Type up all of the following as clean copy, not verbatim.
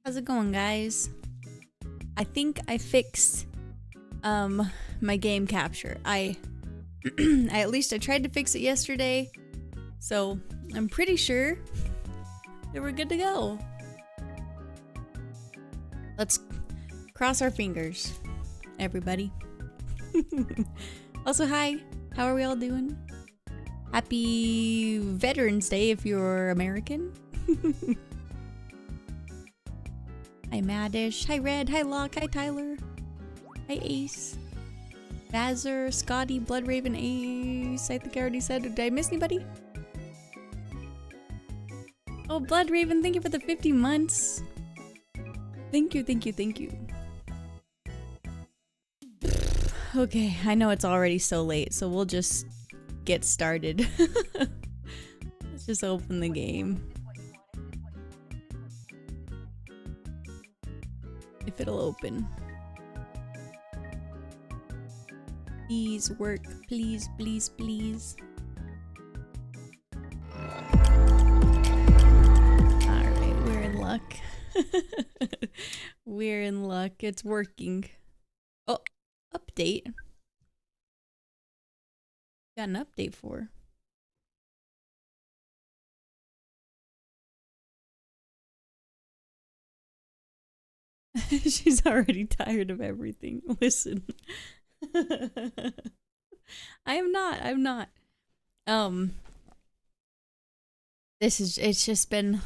How's it going, guys? I think I fixed my game capture. I at least I tried to fix it yesterday, so I'm pretty sure that we're good to go. Let's cross our fingers, everybody. Also, hi. How are we all doing? Happy Veterans Day if you're American. Hi Madish, hi Red, hi Locke, hi Tyler, hi Ace, Bazzer, Scotty, Bloodraven, Ace, I think I already said. Did I miss anybody? Oh, Bloodraven, thank you for the 50 months. Thank you, thank you, thank you. Okay, I know it's already so late, so we'll just get started. Let's just open the game. If it'll open. Please work, please, please, please. Alright, we're in luck. We're in luck. It's working. Oh, update. Got an update for. She's already tired of everything. Listen. I'm not. It's just been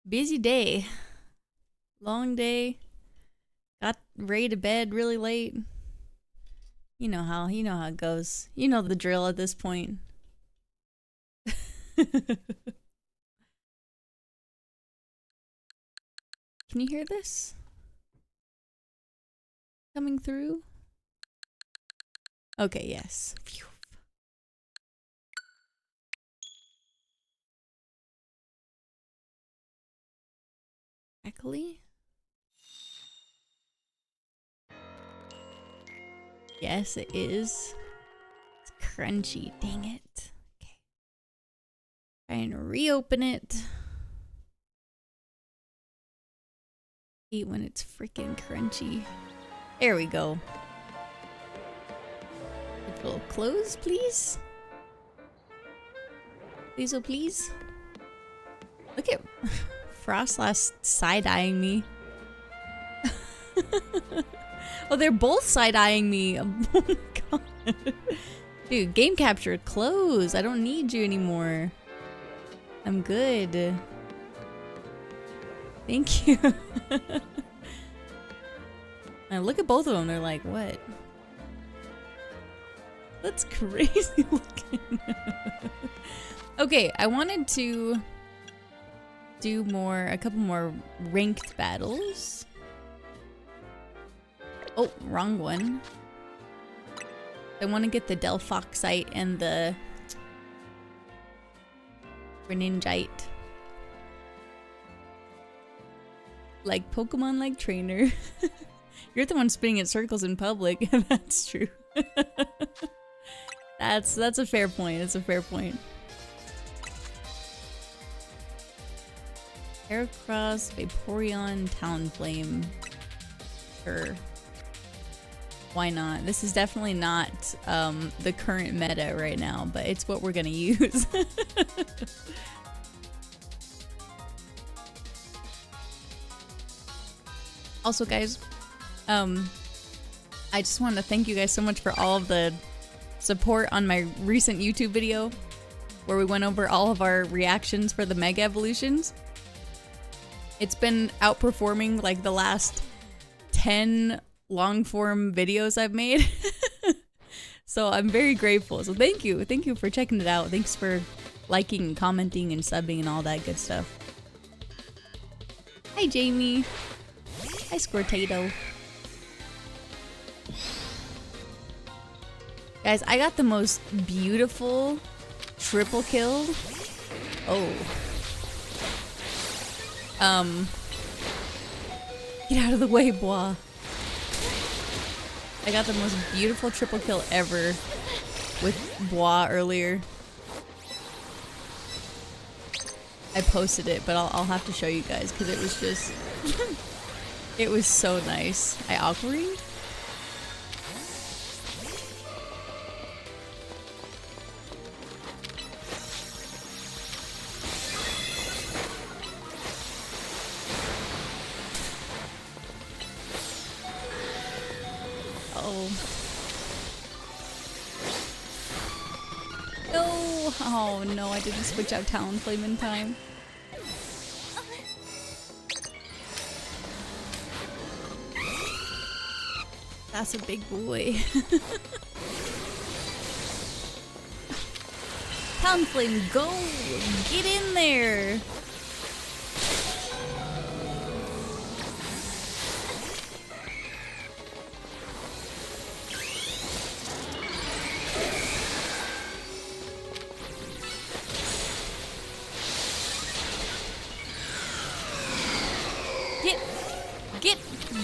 busy day. Long day. Got ready to bed really late. You know how it goes. You know the drill at this point. Can you hear this? Coming through? Okay, yes. Phew. Crackly? Yes, it is. It's crunchy, dang it. Okay. Trying to reopen it. Hate when it's freaking crunchy. There we go. If it'll close, please. Please, oh please. Look at Frostlass side-eyeing me. Oh, they're both side-eyeing me. Oh my god. Dude, game capture, close. I don't need you anymore. I'm good. Thank you. And look at both of them. They're like, what? That's crazy looking. Okay, I wanted to do a couple more ranked battles. Oh, wrong one. I want to get the Delphoxite and the Greninjite. Like Pokemon like trainer. You're the one spinning in circles in public. That's true. That's a fair point. It's a fair point. Heracross, Vaporeon, Talonflame. Sure. Why not? This is definitely not the current meta right now, but it's what we're gonna use. Also, guys, I just want to thank you guys so much for all of the support on my recent YouTube video where we went over all of our reactions for the Mega Evolutions. It's been outperforming like the last 10 long form videos I've made. So I'm very grateful. So thank you. Thank you for checking it out. Thanks for liking and commenting and subbing and all that good stuff. Hi, Jamie. Hi, Squirtato. Guys, I got the most beautiful triple kill. Oh. Get out of the way, Bois. I got the most beautiful triple kill ever with Bois earlier. I posted it, but I'll have to show you guys because it was just it was so nice. I awkward. Oh. No! Oh no, I didn't switch out Talonflame in time. That's a big boy. Talonflame, go! Get in there!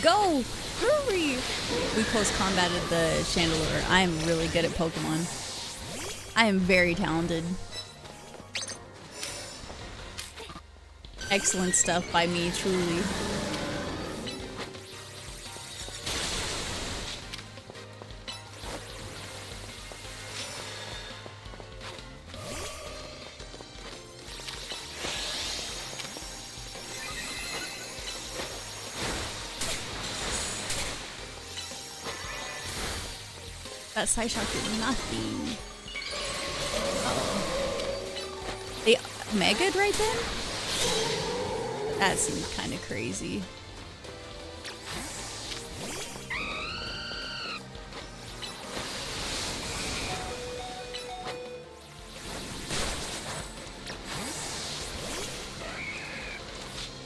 Go! Hurry! We close combated the Chandelure. I am really good at Pokemon. I am very talented. Excellent stuff by me, truly. That Psyshock did nothing. Uh-oh. They Mega'd right then? That seemed kind of crazy.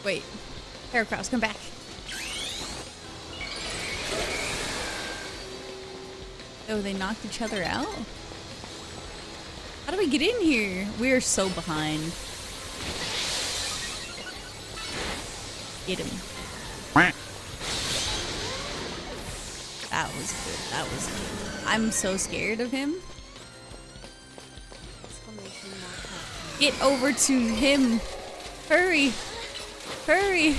Wait. Heracross, come back. Oh, they knocked each other out? How do we get in here? We are so behind. Get him. That was good. That was good. I'm so scared of him. Get over to him. Hurry. Hurry.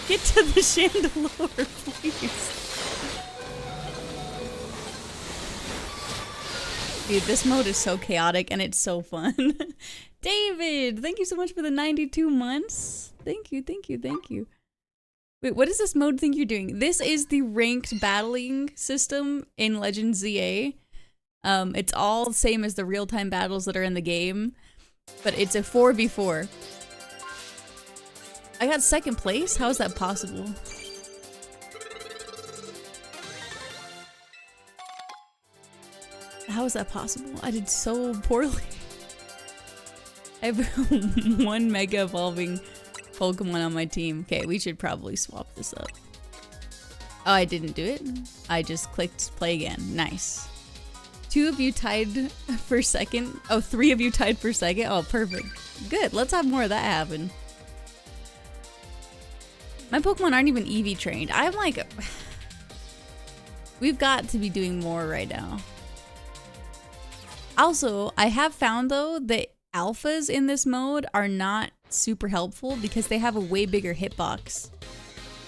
Get to the Chandelure, please. Dude, this mode is so chaotic and it's so fun. David, thank you so much for the 92 months. Thank you, thank you, thank you. Wait, what does this mode think you're doing? This is the ranked battling system in Legends ZA. It's all the same as the real-time battles that are in the game, but it's a 4v4. I got second place? How is that possible? How is that possible? I did so poorly. I have one Mega Evolving Pokemon on my team. Okay, we should probably swap this up. Oh, I didn't do it. I just clicked play again. Nice. 2 of you tied for second. Oh, 3 of you tied for second. Oh, perfect. Good. Let's have more of that happen. My Pokemon aren't even EV trained. I'm like... We've got to be doing more right now. Also, I have found though that alphas in this mode are not super helpful because they have a way bigger hitbox.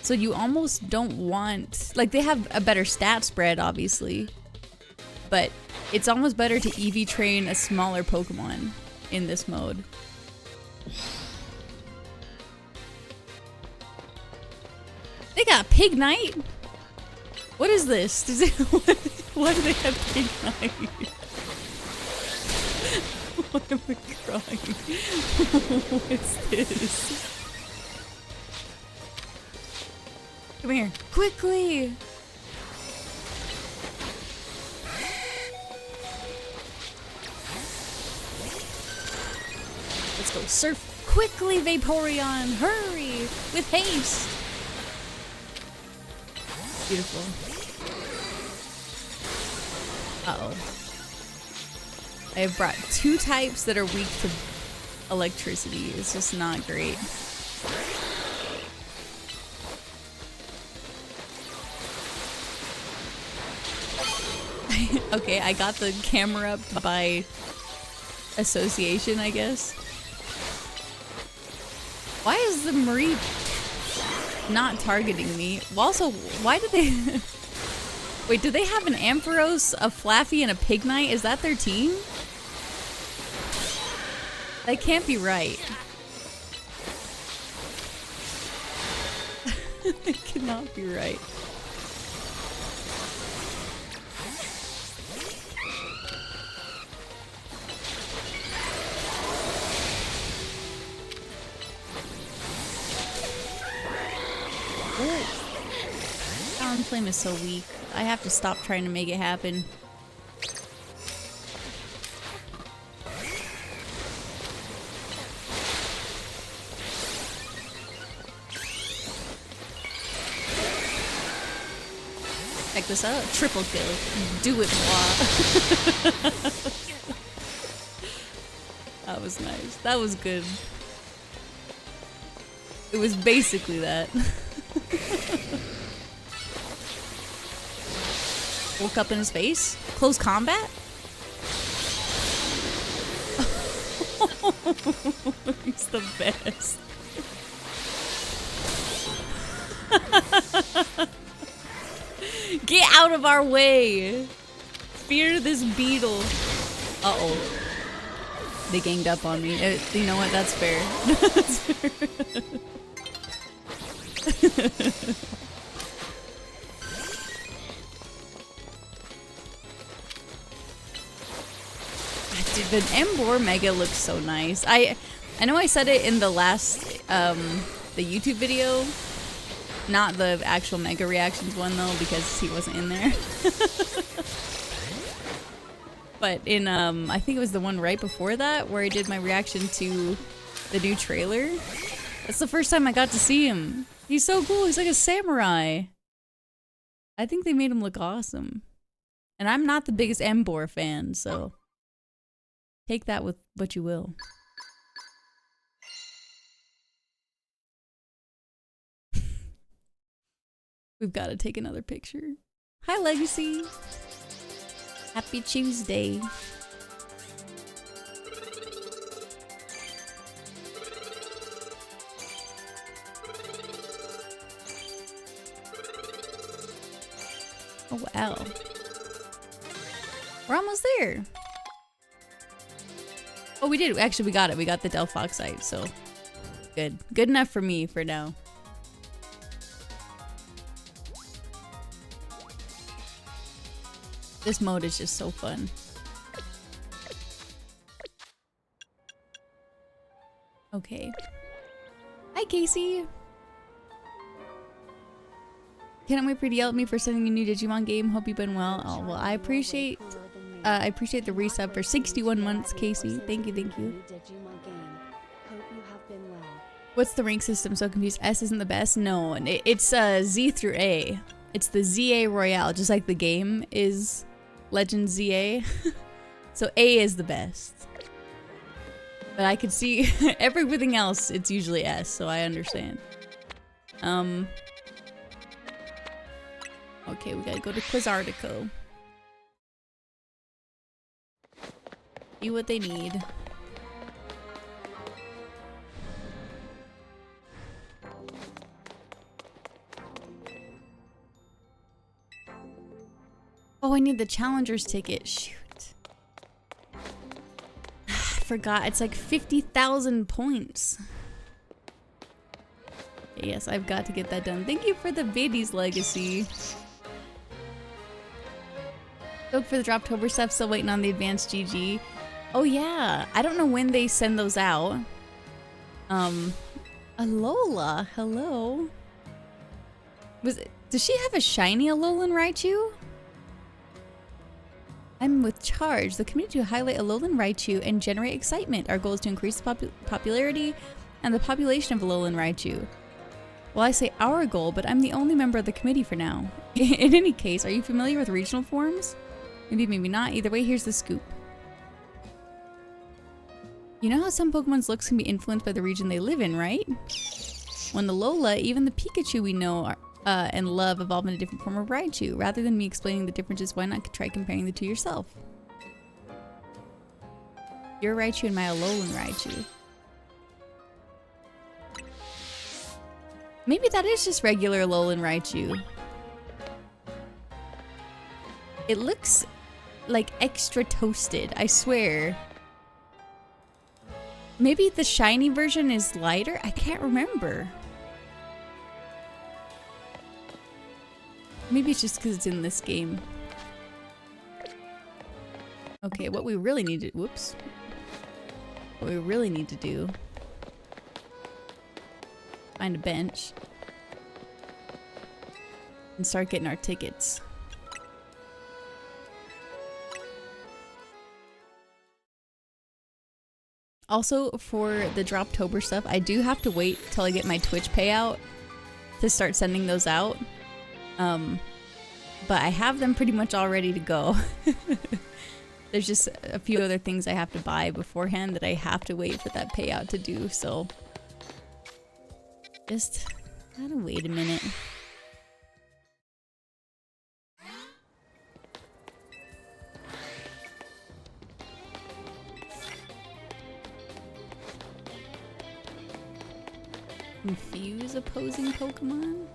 So you almost don't want... Like, they have a better stat spread, obviously. But it's almost better to EV train a smaller Pokemon in this mode. They got Pignite? What is this? Does it, why do they have Pignite? Why am I crying? What's this? Come here. Quickly! Let's go surf quickly, Vaporeon! Hurry! With haste! Beautiful. Uh-oh. I have brought 2 types that are weak to electricity. It's just not great. Okay, I got the camera up by association, I guess. Why is the Marie not targeting me? Well, also, why did they... Wait, do they have an Ampharos, a Flaffy, and a Pignite? Is that their team? That can't be right. It cannot be right. Talon Flame is so weak. I have to stop trying to make it happen. Check this out. Triple kill. Do it, blah. That was nice. That was good. It was basically that. Woke up in his face? Close combat? He's the best. Get out of our way! Fear this beetle. Uh-oh. They ganged up on me. You know what? That's fair. That's fair. Dude, the Emboar Mega looks so nice. I know I said it in the last the YouTube video, not the actual Mega Reactions one though, because he wasn't in there. But in I think it was the one right before that where I did my reaction to the new trailer. That's the first time I got to see him. He's so cool. He's like a samurai. I think they made him look awesome. And I'm not the biggest Emboar fan, so take that with what you will. We've got to take another picture. Hi, Legacy. Happy Tuesday. Oh, wow. We're almost there. Oh, we did. Actually, we got it. We got the Delphoxite, so good. Good enough for me for now. This mode is just so fun. Okay. Hi, Casey. Cannot wait for you to yell at me for sending a new Digimon game. Hope you've been well. Oh, well, I appreciate the resub for 61 months, Casey. Thank you, thank you. What's the rank system? So confused. S isn't the best? No, it's Z through A. It's the ZA Royale, just like the game is Legend ZA. So A is the best. But I could see everything else, it's usually S, so I understand. Okay, we gotta go to Quizartico. See what they need. Oh, I need the Challenger's ticket. Shoot. I forgot. It's like 50,000 points. Yes, I've got to get that done. Thank you for the biddies, Legacy. Look for the Droptober stuff. Still waiting on the advanced GG. Oh yeah, I don't know when they send those out. Alola, hello. Does she have a shiny Alolan Raichu? I'm with Charge, the community to highlight Alolan Raichu and generate excitement. Our goal is to increase the popularity and the population of Alolan Raichu. Well, I say our goal, but I'm the only member of the committee for now. In any case, are you familiar with regional forms? Maybe, maybe not. Either way, here's the scoop. You know how some Pokemon's looks can be influenced by the region they live in, right? When the Alola, even the Pikachu we know are, and love evolve in a different form of Raichu. Rather than me explaining the differences, why not try comparing the two yourself? Your Raichu and my Alolan Raichu. Maybe that is just regular Alolan Raichu. It looks like extra toasted, I swear. Maybe the shiny version is lighter? I can't remember. Maybe it's just because it's in this game. Okay, what we really need to... Whoops. What we really need to do... Find a bench. And start getting our tickets. Also, for the Droptober stuff, I do have to wait till I get my Twitch payout to start sending those out. But I have them pretty much all ready to go. There's just a few other things I have to buy beforehand that I have to wait for that payout to do, so... Just gotta wait a minute. Confuse opposing Pokemon?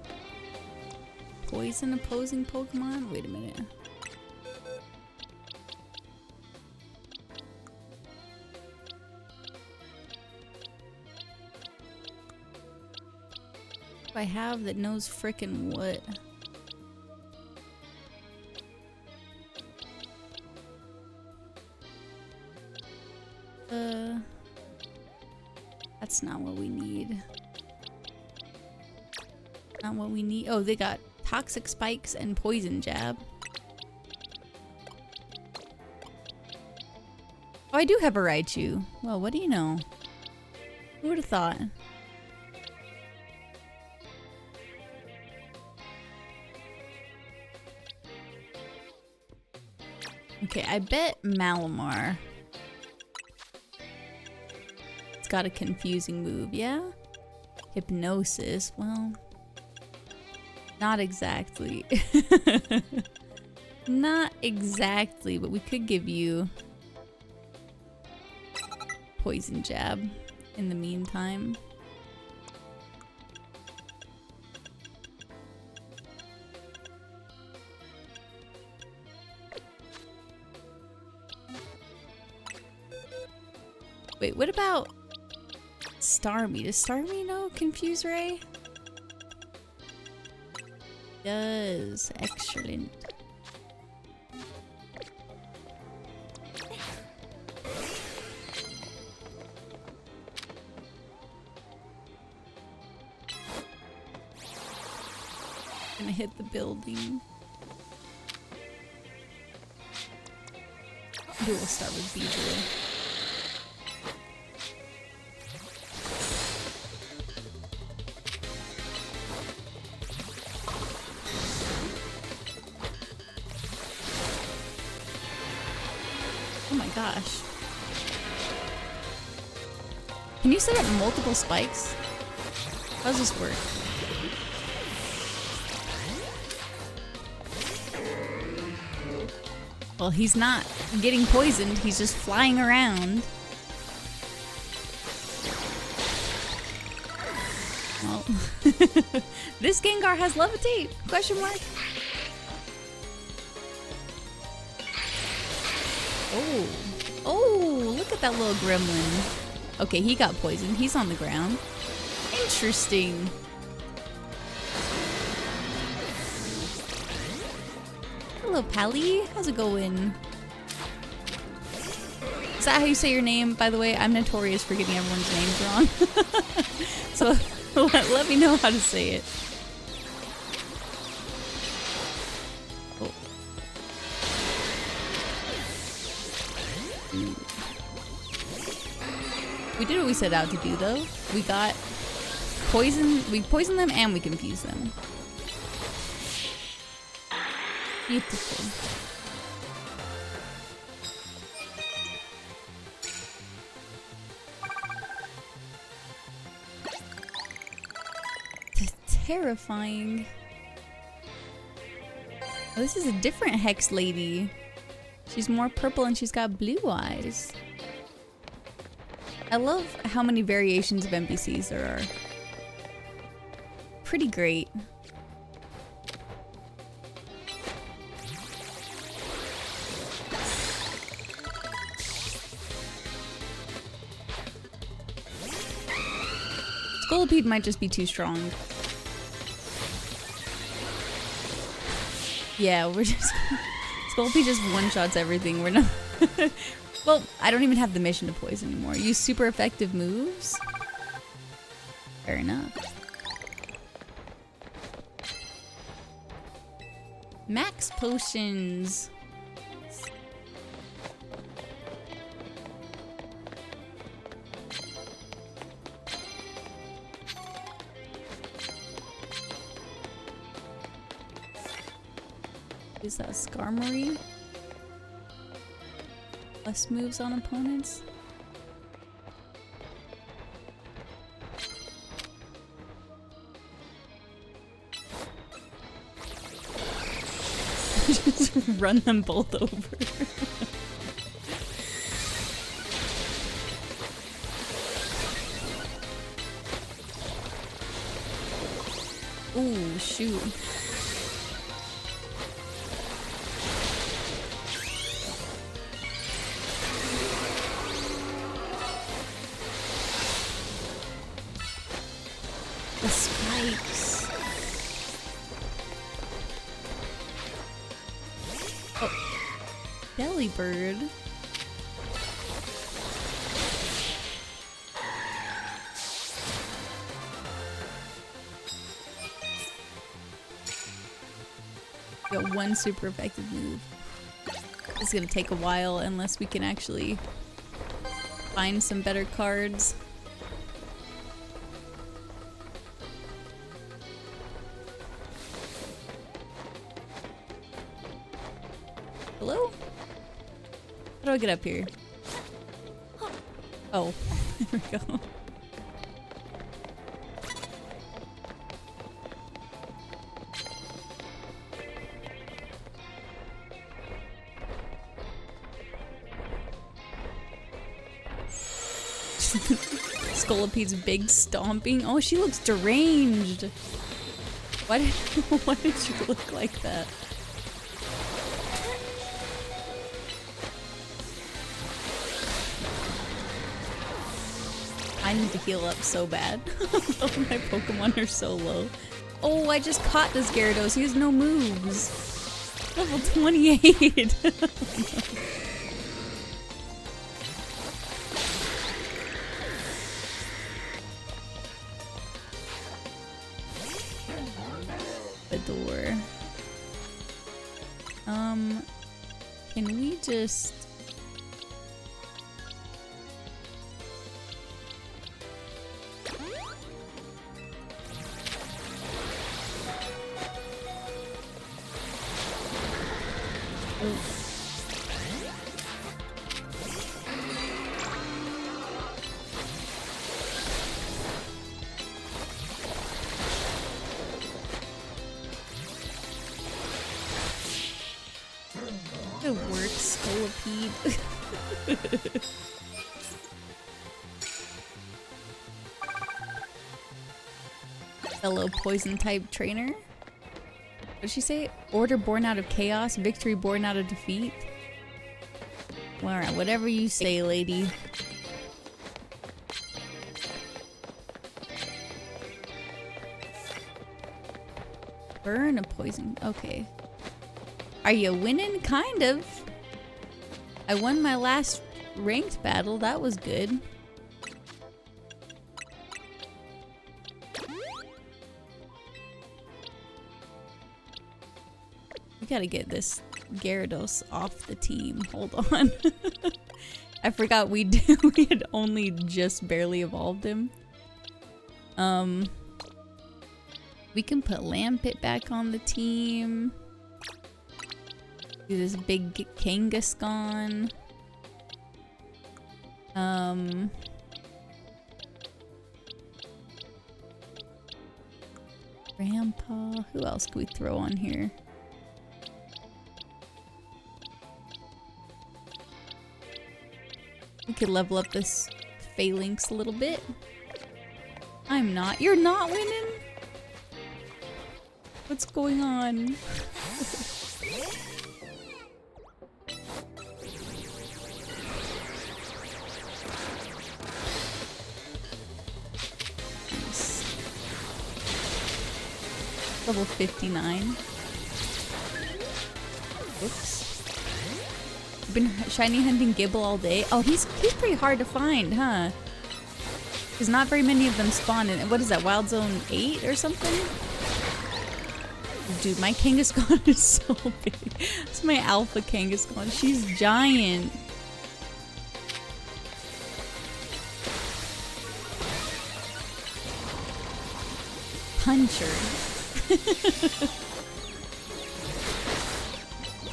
Poison opposing Pokemon? Wait a minute. I have that knows frickin' what? That's not what we need. Not what we need. Oh, they got Toxic Spikes and Poison Jab. Oh, I do have a Raichu. Well, what do you know? Who would have thought? Okay, I bet Malamar. It's got a confusing move, yeah? Hypnosis, well... Not exactly. Not exactly, but we could give you... Poison Jab in the meantime. Wait, what about Starmie? Does Starmie know Confuse Ray? Does. Excellent. Gonna hit the building. We'll start with Beedrill. Gosh. Can you set up multiple spikes? How does this work? Well, he's not getting poisoned, he's just flying around. Well, this Gengar has Levitate? Question mark? Oh. Oh, look at that little gremlin. Okay, he got poisoned. He's on the ground. Interesting. Hello, Pally. How's it going? Is that how you say your name, by the way? I'm notorious for getting everyone's names wrong. So let me know how to say it. We did what we set out to do, though. We got poison. We poisoned them and we confused them. Beautiful. Terrifying. Oh, this is a different Hex lady. She's more purple and she's got blue eyes. I love how many variations of NPCs there are. pretty great. Scolipede might just be too strong. Yeah, we're just... Scolipede just one-shots everything. We're not... Well, I don't even have the mission to poison anymore. Use super effective moves? Fair enough. Max potions. Is that Skarmory? Less moves on opponents? Just run them both over. Ooh, shoot. The spikes. Oh. Delibird. Got one super effective move. It's gonna take a while unless we can actually find some better cards. Hello? How do I get up here? Oh, there we go. Scolipede's big stomping. Oh, she looks deranged. Why did she look like that? I need to heal up so bad. Oh, my Pokemon are so low. Oh, I just caught this Gyarados. He has no moves. Level 28. Oh, no. The door. Can we just... Good work, Scolipede. Fellow poison type trainer. What did she say? Order born out of chaos, victory born out of defeat. Well, alright, whatever you say, lady. Burn a poison. Okay. Are you winning? Kind of. I won my last ranked battle. That was good. We gotta get this Gyarados off the team. Hold on. I forgot we had only just barely evolved him. We can put Lampit back on the team. Do this big Kangaskhan. Grandpa. Who else can we throw on here? We could level up this Phalanx a little bit. I'm not. You're not winning? What's going on? Nice. Level 59. Oops. I've been shiny hunting Gible all day. Oh, he's pretty hard to find, huh? Because not very many of them spawn in. What is that, Wild Zone 8 or something? Dude, my Kangaskhan is so big. It's my alpha Kangaskhan. She's giant. Puncher.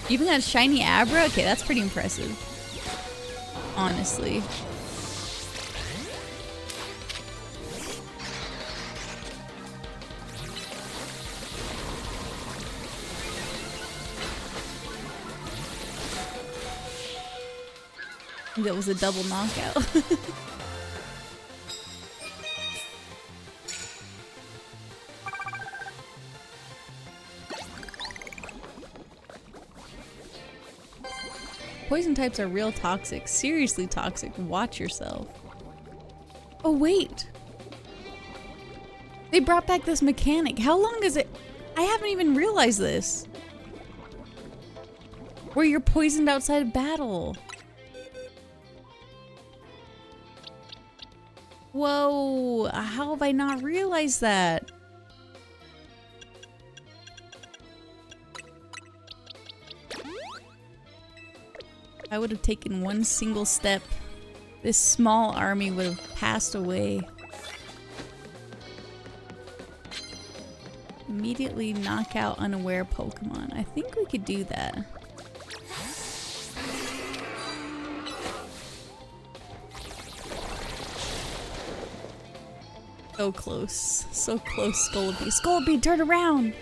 You even got a shiny Abra? Okay, that's pretty impressive. Honestly. That was a double knockout. Poison types are real toxic. Seriously toxic. Watch yourself. Oh, wait. They brought back this mechanic. How long is it? I haven't even realized this. Where you're poisoned outside of battle. Whoa, how have I not realized that? I would have taken one single step. This small army would have passed away. Immediately knock out unaware Pokemon. I think we could do that. So close. So close, Scolipede. Scolipede, turn around!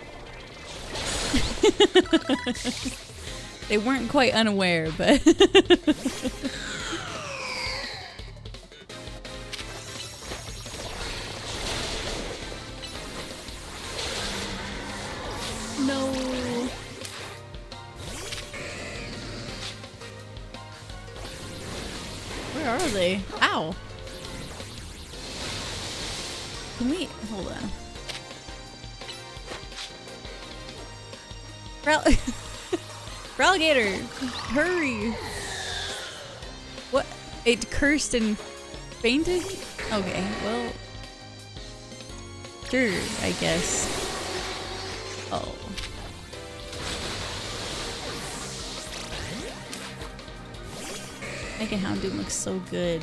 They weren't quite unaware, but... No. Where are they? Ow! Can we hold on? Relegator, hurry! What? It cursed and fainted? Okay, well, sure, I guess. Oh. Mega Houndoom looks so good.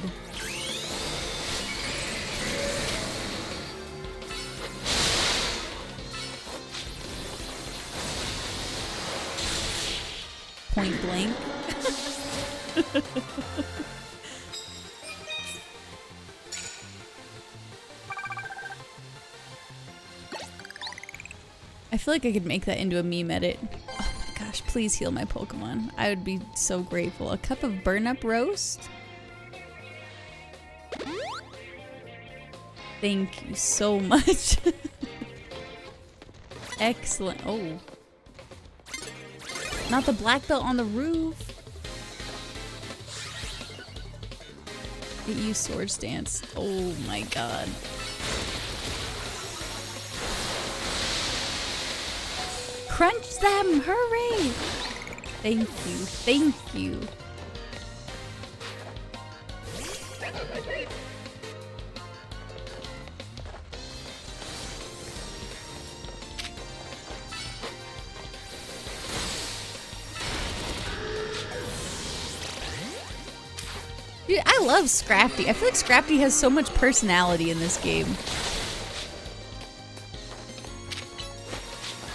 Point blank. I feel like I could make that into a meme edit. Oh my gosh, please heal my Pokemon. I would be so grateful. A cup of burn up roast? Thank you so much. Excellent. Oh. Not the black belt on the roof. It used Swords Dance. Oh my god. Crunch them! Hurry! Thank you. Thank you. Dude, I love Scrafty. I feel like Scrafty has so much personality in this game.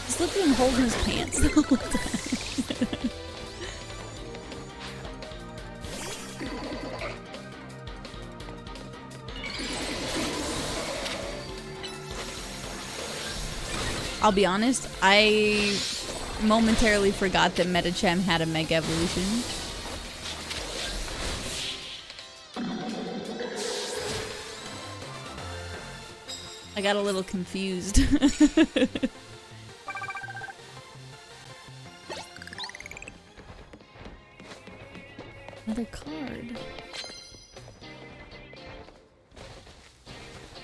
He's looking and holding his pants the whole time. I'll be honest, I momentarily forgot that Medicham had a Mega Evolution. I got a little confused. Another card.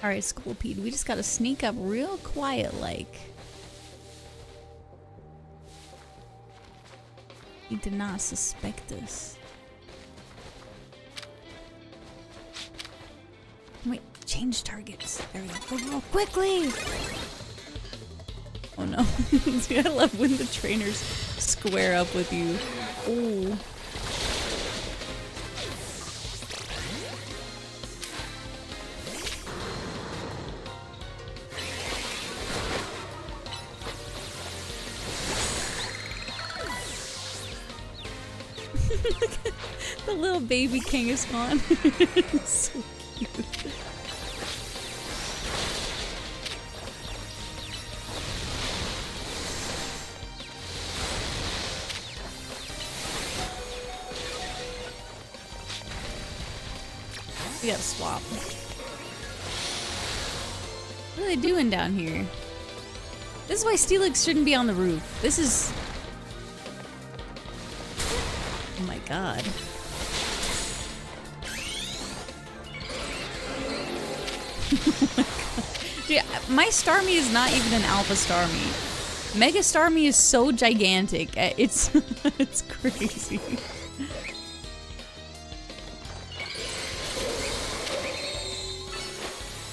Alright, Scolpede, we just gotta sneak up real quiet like. He did not suspect us. Wait, change targets. There we go. Go quickly! Oh no. See, I love when the trainers square up with you. Oh. The little baby Kangaskhan. So cute. We gotta swap. What are they doing down here? This is why Steelix shouldn't be on the roof. This is... Oh my god. Oh my god. Dude, my Starmie is not even an Alpha Starmie. Mega Starmie is so gigantic. It's it's crazy.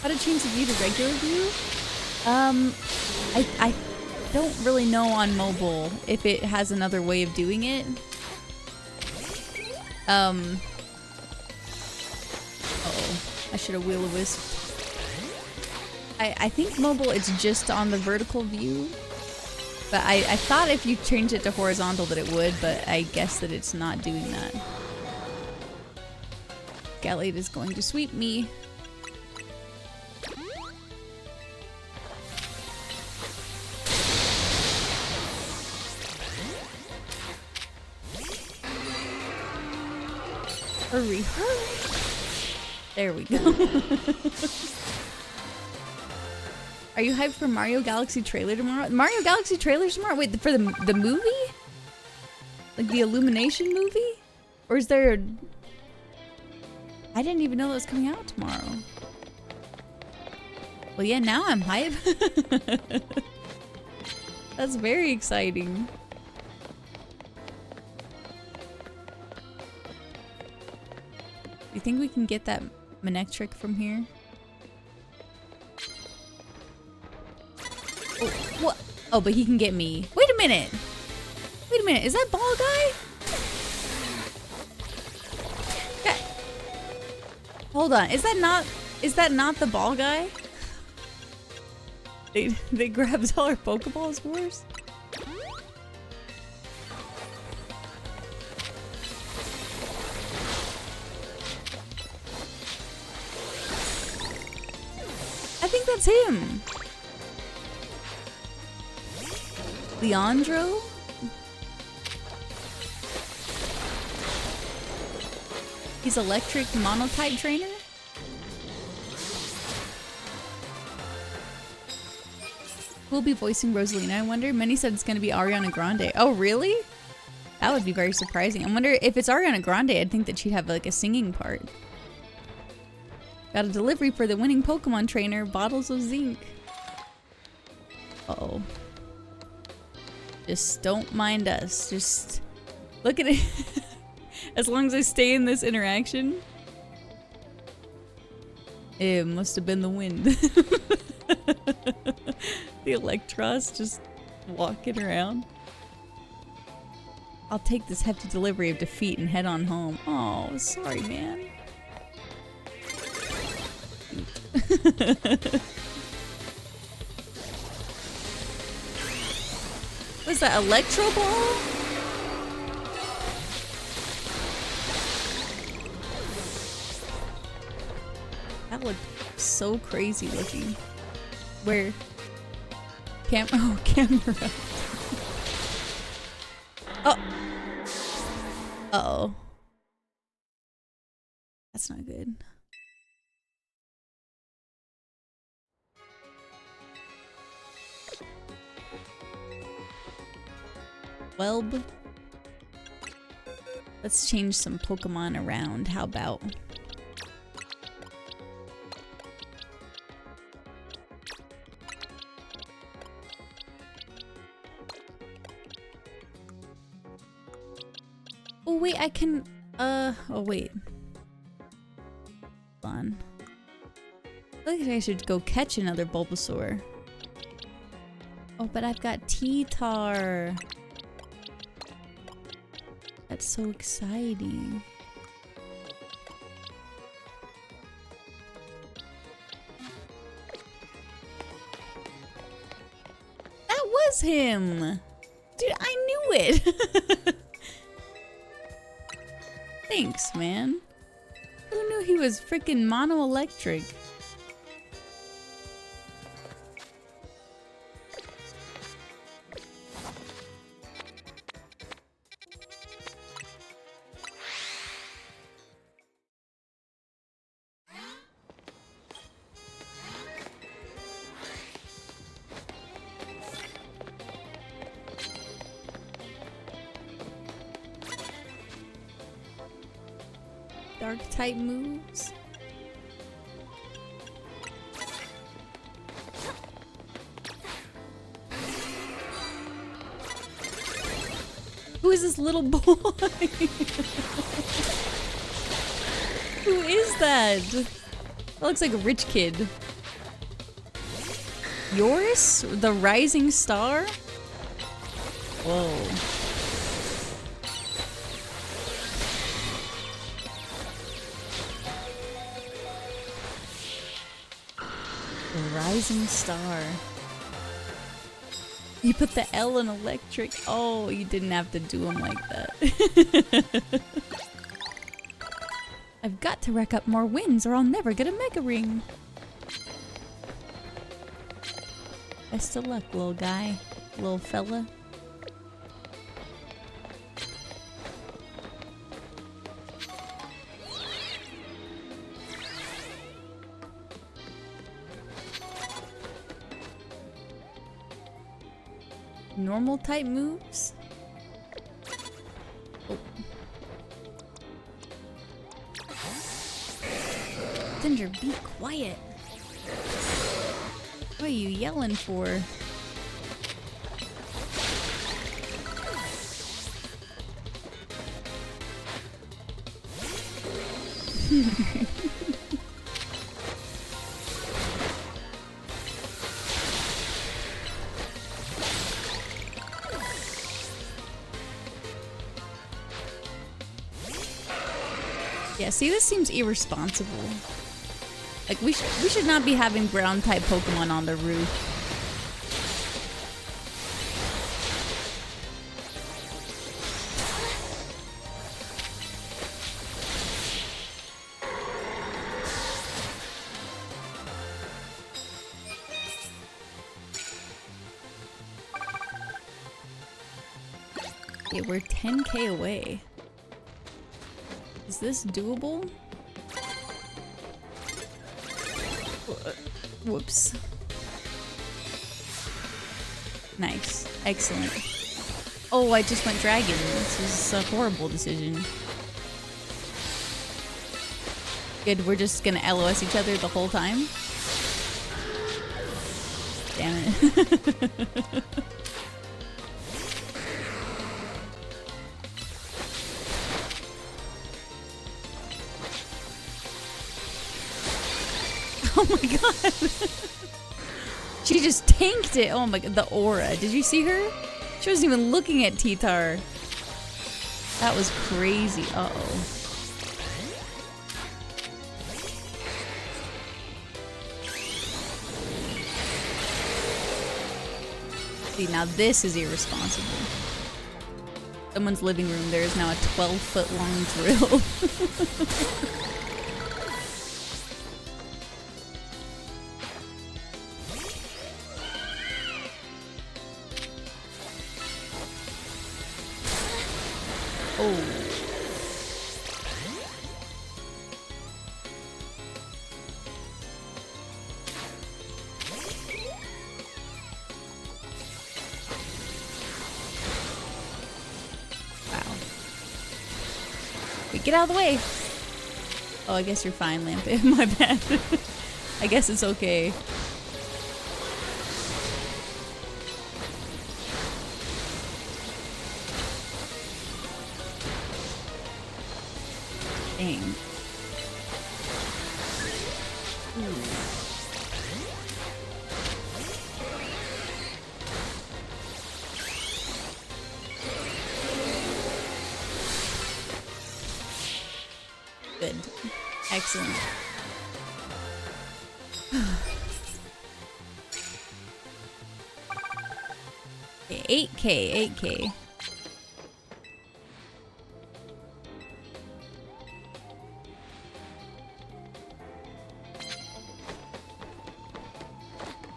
How to change the view to regular view? I don't really know on mobile if it has another way of doing it. Uh-oh. I should have will-o-wisp. I think mobile it's just on the vertical view. But I thought if you change it to horizontal that it would, but I guess that it's not doing that. Gallade is going to sweep me. Hurry, hurry. There we go. Are you hyped for Mario Galaxy trailer tomorrow? Mario Galaxy trailer tomorrow? Wait, for the movie? Like the Illumination movie? Or is there... I didn't even know that was coming out tomorrow. Well, yeah, now I'm hyped. That's very exciting. You think we can get that Manectric from here? Oh, what? Oh, but he can get me. Wait a minute. Wait a minute. Is that ball guy? Yeah. Hold on. Is that not the ball guy? They grabbed all our Pokeballs for us? I think that's him. Leandro? He's electric monotype trainer? Who'll be voicing Rosalina, I wonder? Many said it's gonna be Ariana Grande. Oh, really? That would be very surprising. I wonder if it's Ariana Grande, I'd think that she'd have like a singing part. Got a delivery for the winning Pokemon trainer, Bottles of Zinc. Uh-oh. Just don't mind us. Just look at it. As long as I stay in this interaction. It must have been the wind. The Electros just walking around. I'll take this hefty delivery of defeat and head on home. Oh, sorry, man. What's that, Electro Ball? That looked so crazy looking. Where? Camera. Oh. Uh-oh. That's not good. Welb. Let's change some Pokemon around. How about? Oh wait, I can oh wait. Hold on. I think I should go catch another Bulbasaur. Oh, but I've got T-Tar. That's so exciting. That was him! Dude, I knew it! Thanks, man. Who knew he was freaking mono-electric? Dark type moves. Who is this little boy? Who is that? That looks like a rich kid. Yours? The rising star? Whoa. Rising star. You put the L in electric. Oh, you didn't have to do him like that. I've got to rack up more wins or I'll never get a Mega Ring. Best of luck, little guy. Little fella. Normal type moves? Oh. Ginger, be quiet. What are you yelling for? Yeah, see, this seems irresponsible. Like, we should not be having ground-type Pokemon on the roof. Okay, we're 10K away. Is this doable? Whoops. Nice. Excellent. Oh, I just went dragon. This is a horrible decision. Good, we're just gonna LOS each other the whole time? Damn it. Oh my god! She just tanked it! Oh my god, the aura. Did you see her? She wasn't even looking at T-Tar. That was crazy. Uh-oh. See, now this is irresponsible. Someone's living room, there is now a 12-foot long drill. Oh. Wow. Wait, get out of the way! Oh, I guess you're fine, Lampit. My bad. I guess it's okay. Dang. Good. Excellent. Okay, 8K, 8K.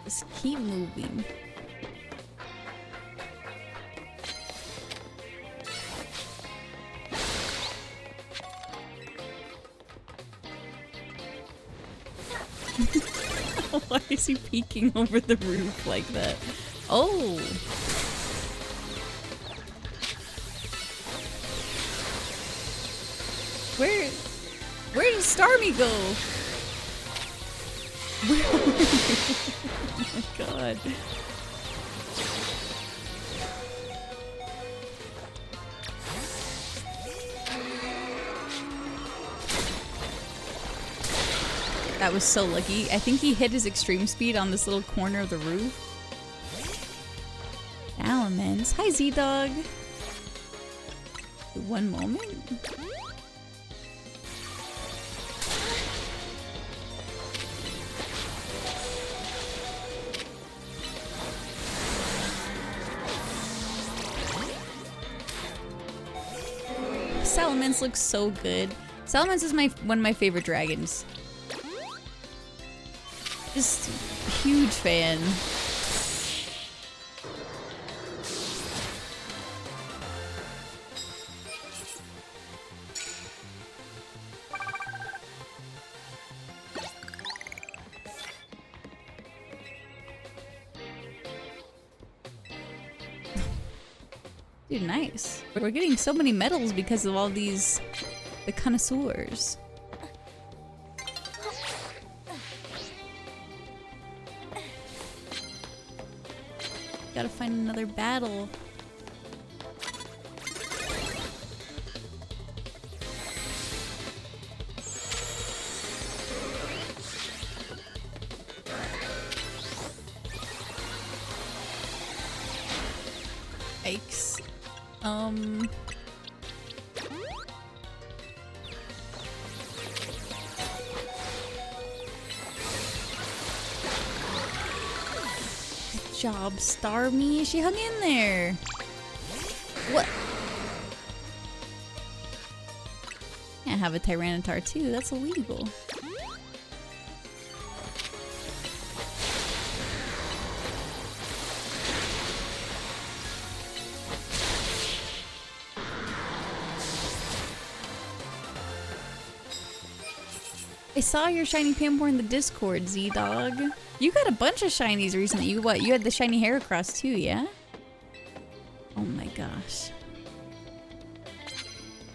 Just keep moving. Why is he peeking over the roof like that? Oh! Where did Starmie go? Oh my god. That was so lucky. I think he hit his extreme speed on this little corner of the roof. Elements. Hi, Z-Dog. One moment. Salamence looks so good. Salamence is one of my favorite dragons. Just huge fan. Dude, nice. We're getting so many medals because of all these, the connoisseurs. Gotta find another battle. Yikes. Good job, Starmie. She hung in there. What? Can't have a Tyranitar too. That's illegal. I saw your shiny Pampor in the Discord, Z-Dog. You got a bunch of shinies recently. You had the shiny Heracross too, yeah? Oh my gosh.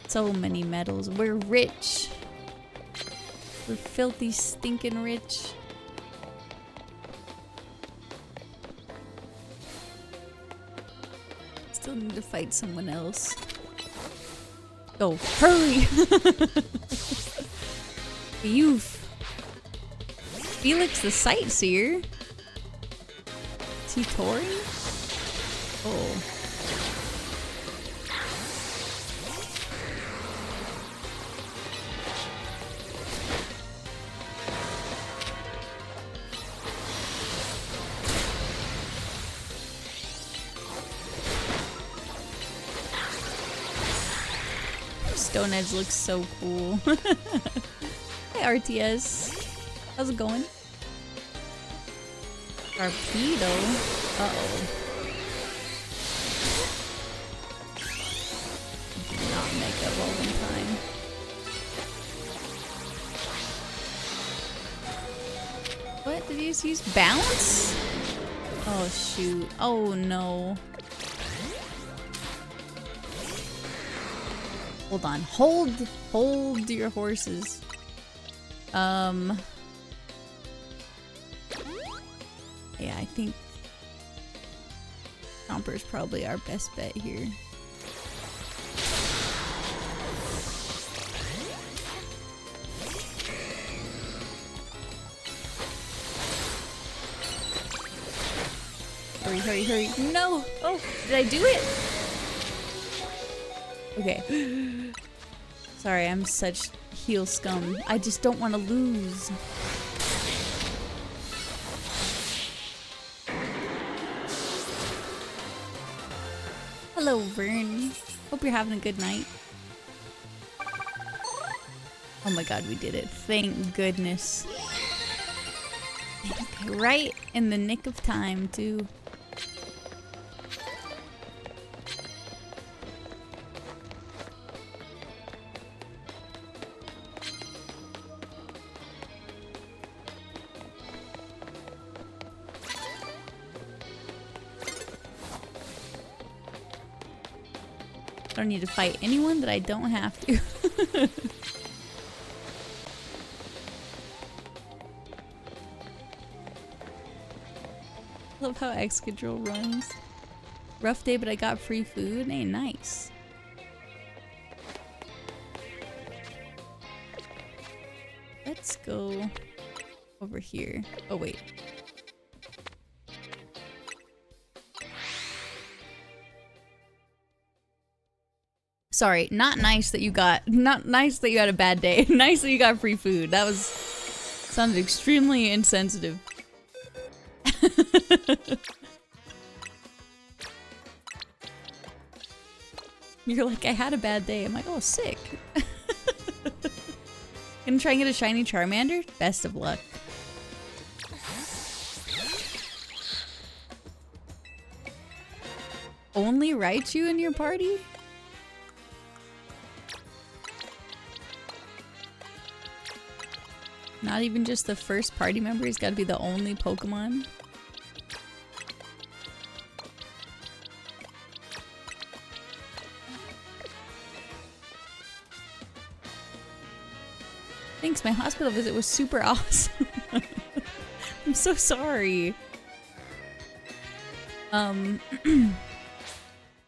So many medals. We're rich. We're filthy, stinking rich. Still need to fight someone else. Go, hurry! You've Felix the Sightseer. Is he Tori? Oh. Stone Edge looks so cool. Hi, RTS. How's it going? Torpedo? Uh-oh. Did not make that well in time. What? Did he just use bounce? Oh, shoot. Oh, no. Hold on. Hold your horses. Yeah, I think Chomper's probably our best bet here. Hurry, hurry, hurry. No! Oh, did I do it? Okay. Sorry, I'm such heel scum. I just don't want to lose. Hello, Vern. Hope you're having a good night. Oh my god, we did it. Thank goodness. Okay, right in the nick of time, too. I don't need to fight anyone that I don't have to. Love how Excadrill runs. Rough day, but I got free food. Hey, nice. Let's go over here. Oh, wait. Sorry, not nice that you had a bad day. Nice that you got free food. That sounded extremely insensitive. You're like, I had a bad day. I'm like, oh, sick. Gonna try and get a shiny Charmander? Best of luck. Only Raichu in your party? Not even just the first party member, he's gotta be the only Pokemon. Thanks, my hospital visit was super awesome. I'm so sorry.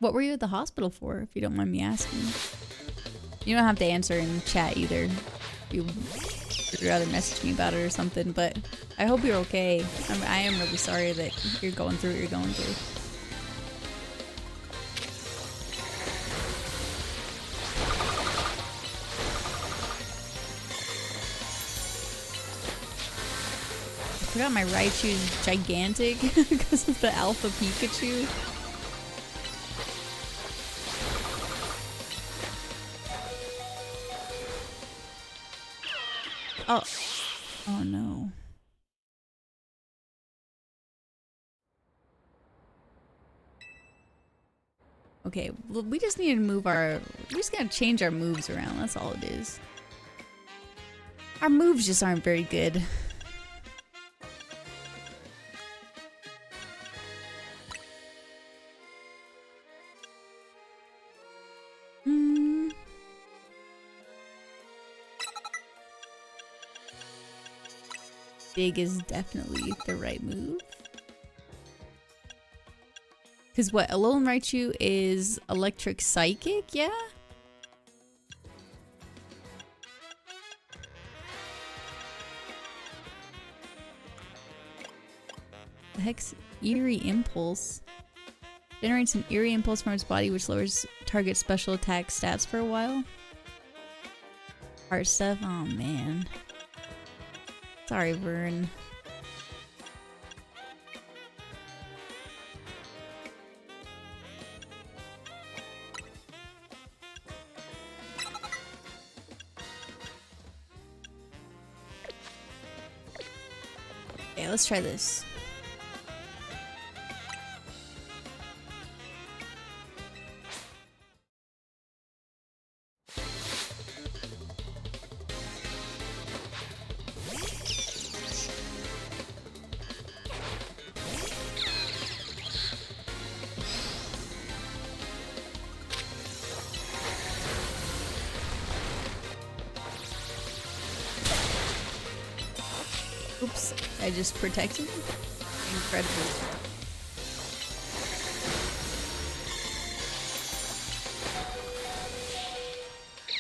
What were you at the hospital for, if you don't mind me asking? You don't have to answer in chat either. You'd rather message me about it or something, but I hope you're okay. I am really sorry that you're going through what you're going through. I forgot my Raichu's gigantic because of the Alpha Pikachu. Oh. Oh no. Okay, well, we just need to move we just gotta change our moves around, that's all it is. Our moves just aren't very good. Dig is definitely the right move. Because what, Alolan Raichu is Electric Psychic, yeah? The heck's Eerie Impulse? Generates an Eerie Impulse from its body which lowers target special attack stats for a while. Heart stuff? Oh man. Sorry, Vern. Okay, let's try this. Whoops. I just protected. Incredible.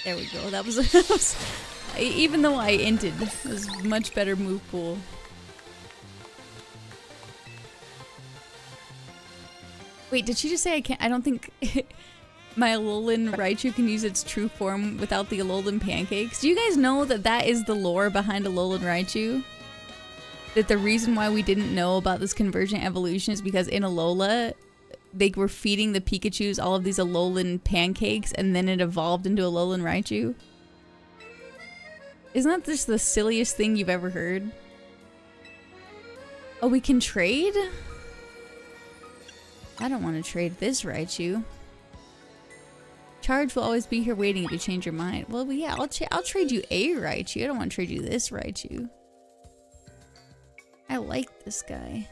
There we go. That was, even though I inted, it was a much better move pool. Wait, did she just say I can't? I don't think my Alolan Raichu can use its true form without the Alolan pancakes. Do you guys know that that is the lore behind Alolan Raichu? That the reason why we didn't know about this convergent evolution is because in Alola, they were feeding the Pikachus all of these Alolan pancakes and then it evolved into Alolan Raichu? Isn't that just the silliest thing you've ever heard? Oh, we can trade? I don't want to trade this Raichu. Charge will always be here waiting if you change your mind. Well, yeah, I'll trade you a Raichu. I don't want to trade you this Raichu. I like this guy.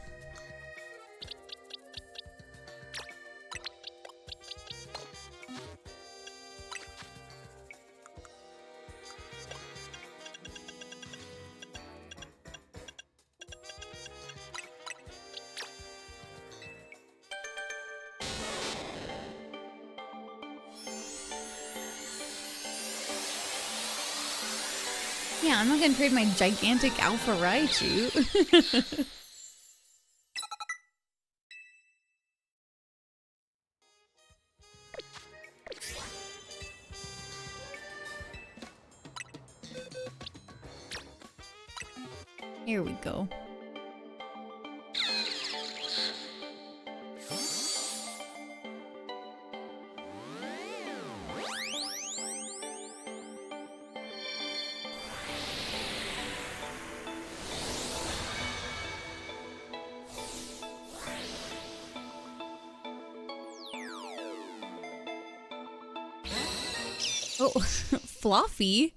Yeah, I'm not gonna trade my gigantic Alpha Raichu. Here we go. Oh, Fluffy?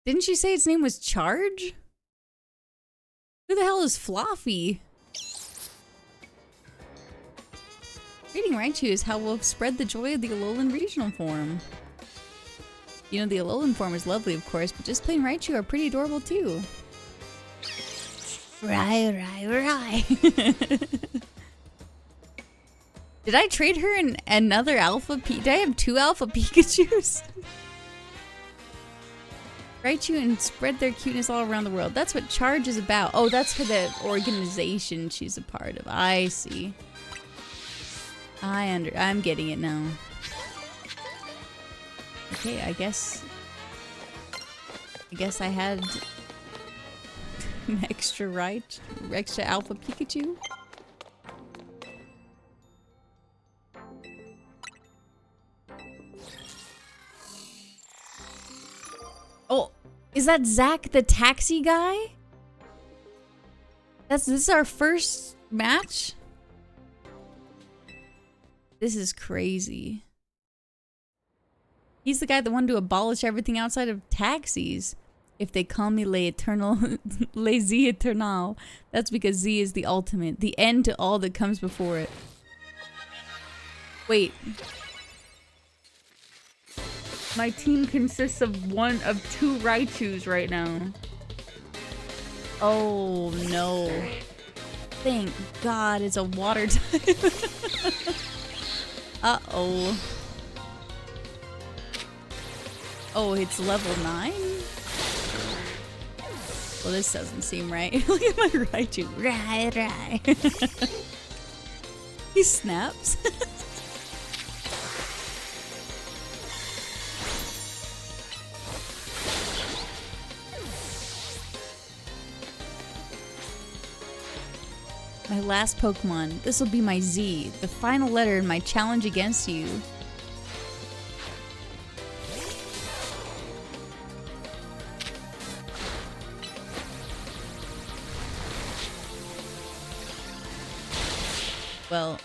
Didn't she say its name was Charge? Who the hell is Fluffy? Breeding Raichu is how we'll spread the joy of the Alolan regional form. You know, the Alolan form is lovely, of course, but just plain Raichu are pretty adorable too. Right. Did I trade her in another Alpha Did I have 2 Alpha Pikachus? Raichu and spread their cuteness all around the world. That's what Charge is about. Oh, that's for the organization she's a part of. I see. I'm getting it now. Okay, I guess I had an extra Alpha Pikachu. Oh, is that Zach the taxi guy? This is our first match? This is crazy. He's the guy that wanted to abolish everything outside of taxis. If they call me Les Z Eternal, that's because Z is the ultimate, the end to all that comes before it. Wait. My team consists of 2 Raichus right now. Oh no. Thank God it's a water type. Uh-oh. Oh, it's level 9? Well, this doesn't seem right. Look at my Raichu. Right. He snaps. My last Pokemon. This will be my Z, the final letter in my challenge against you. Well,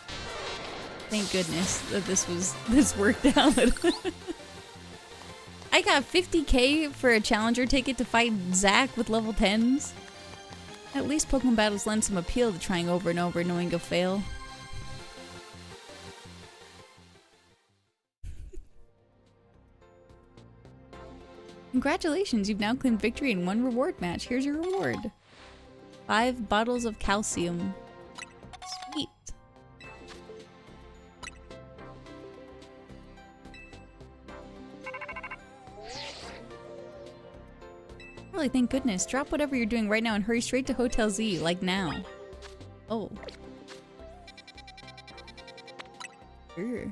thank goodness that this worked out. I got 50k for a challenger ticket to fight Zach with level 10s. At least Pokemon battles lend some appeal to trying over and over knowing you'll fail. Congratulations, you've now claimed victory in 1 reward match. Here's your reward. 5 bottles of calcium. Sweet. Really, thank goodness. Drop whatever you're doing right now and hurry straight to Hotel Z, like now. Oh. Sure.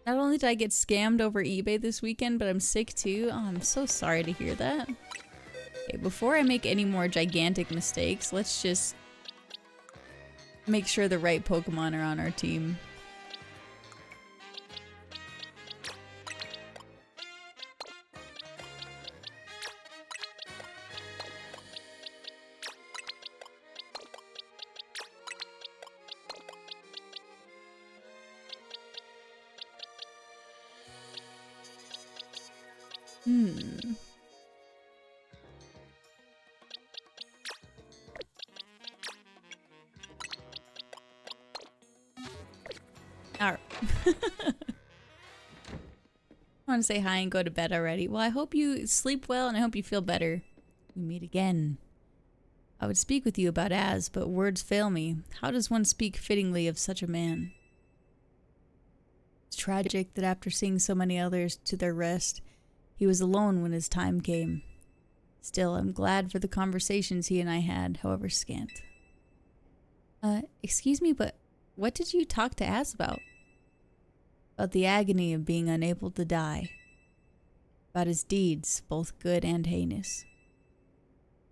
Not only did I get scammed over eBay this weekend, but I'm sick too. Oh, I'm so sorry to hear that. Okay, before I make any more gigantic mistakes, let's just make sure the right Pokemon are on our team. Alright. I want to say hi and go to bed already. Well, I hope you sleep well and I hope you feel better. We meet again. I would speak with you about Az, but words fail me. How does one speak fittingly of such a man? It's tragic that after seeing so many others to their rest, he was alone when his time came. Still, I'm glad for the conversations he and I had, however scant. Excuse me, but what did you talk to Az about? About the agony of being unable to die. About his deeds, both good and heinous.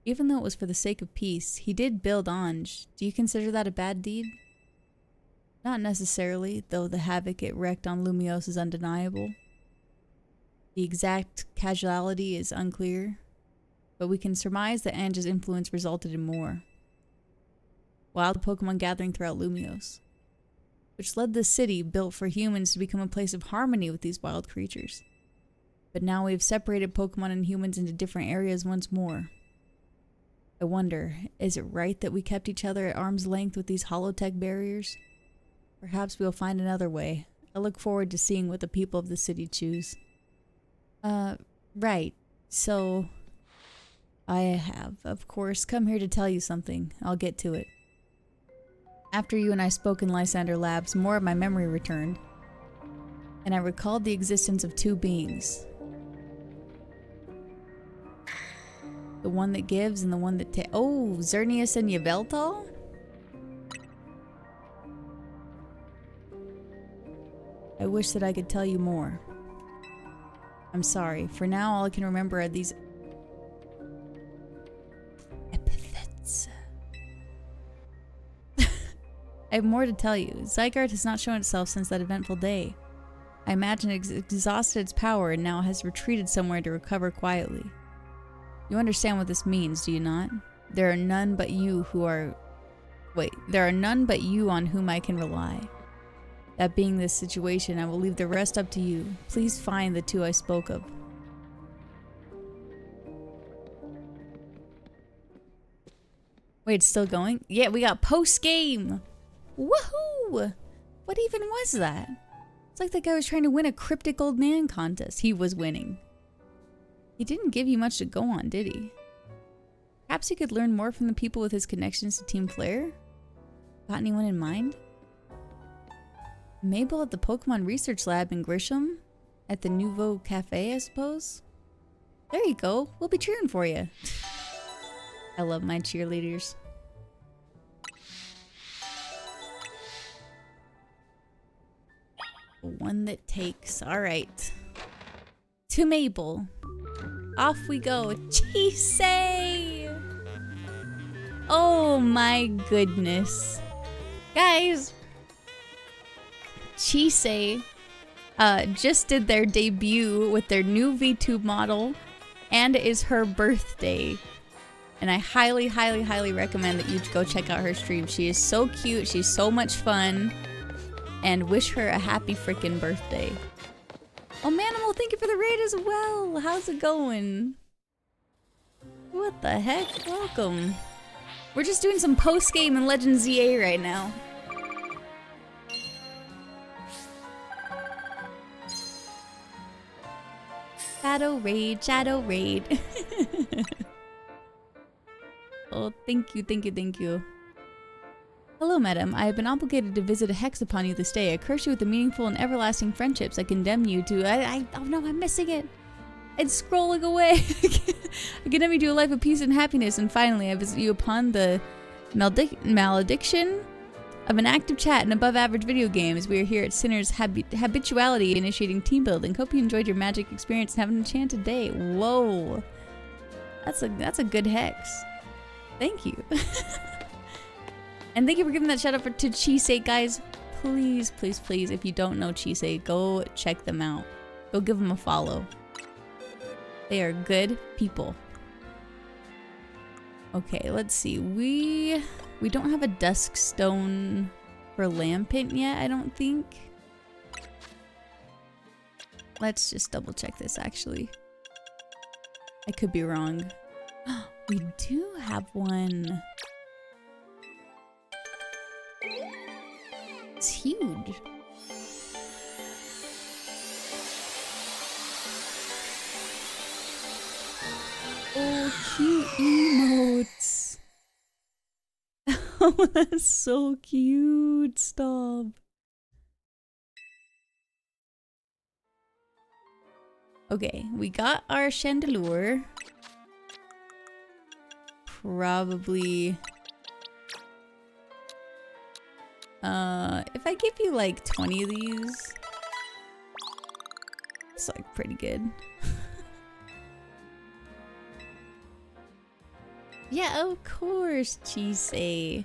Even though it was for the sake of peace, he did build Anj. Do you consider that a bad deed? Not necessarily, though the havoc it wreaked on Lumiose is undeniable. The exact causality is unclear, but we can surmise that Anj's influence resulted in more. Wild Pokemon gathering throughout Lumiose, which led the city built for humans to become a place of harmony with these wild creatures. But now we have separated Pokemon and humans into different areas once more. I wonder, is it right that we kept each other at arm's length with these holotech barriers? Perhaps we'll find another way. I look forward to seeing what the people of the city choose. Right. So, I have, of course, come here to tell you something. I'll get to it. After you and I spoke in Lysander Labs, more of my memory returned, and I recalled the existence of 2 beings. The one that gives and the one that oh, Xerneas and Yveltal? I wish that I could tell you more. I'm sorry. For now, all I can remember are these epithets. I have more to tell you. Zygarde has not shown itself since that eventful day. I imagine it exhausted its power and now has retreated somewhere to recover quietly. You understand what this means, do you not? There are none but you who are... Wait, there are none but you on whom I can rely. That being this situation, I will leave the rest up to you. Please find the 2 I spoke of. Wait, it's still going? Yeah, we got post-game! Woohoo! What even was that? It's like that guy was trying to win a cryptic old man contest. He was winning. He didn't give you much to go on, did he? Perhaps he could learn more from the people with his connections to Team Flare? Got anyone in mind? Mabel at the Pokemon Research Lab in Grisham? At the Nouveau Cafe, I suppose? There you go. We'll be cheering for you. I love my cheerleaders. The one that takes. Alright. To Mabel. Off we go. Chisei! Oh my goodness. Guys! Chisei just did their debut with their new VTube model, and it is her birthday. And I highly, highly, highly recommend that you go check out her stream. She is so cute, she's so much fun, and wish her a happy freaking birthday. Oh, Manimal, thank you for the raid as well. How's it going? What the heck? Welcome. We're just doing some post-game in Legend ZA right now. Shadow Raid, Shadow Raid. Oh, thank you, thank you, thank you. Hello, madam. I have been obligated to visit a hex upon you this day. I curse you with the meaningful and everlasting friendships. I condemn you to... oh no, I'm missing it. It's scrolling away. I condemn you to a life of peace and happiness. And finally, I visit you upon the malediction of an active chat and above average video games. We are here at Sinner's Habituality, initiating team building. Hope you enjoyed your magic experience and have an enchanted day. Whoa. That's a good hex. Thank you. And thank you for giving that shout out to Chisei, guys. Please, please, please, if you don't know Chisei, go check them out. Go give them a follow. They are good people. Okay, let's see. We don't have a dusk stone for Lampent yet, I don't think. Let's just double check this, actually. I could be wrong. We do have one. It's huge. Oh, cute emotes. Oh, that's so cute. Stop. Okay, we got our Chandelure. Probably... if I give you like 20 of these, it's like pretty good. Yeah, of course, Chisei.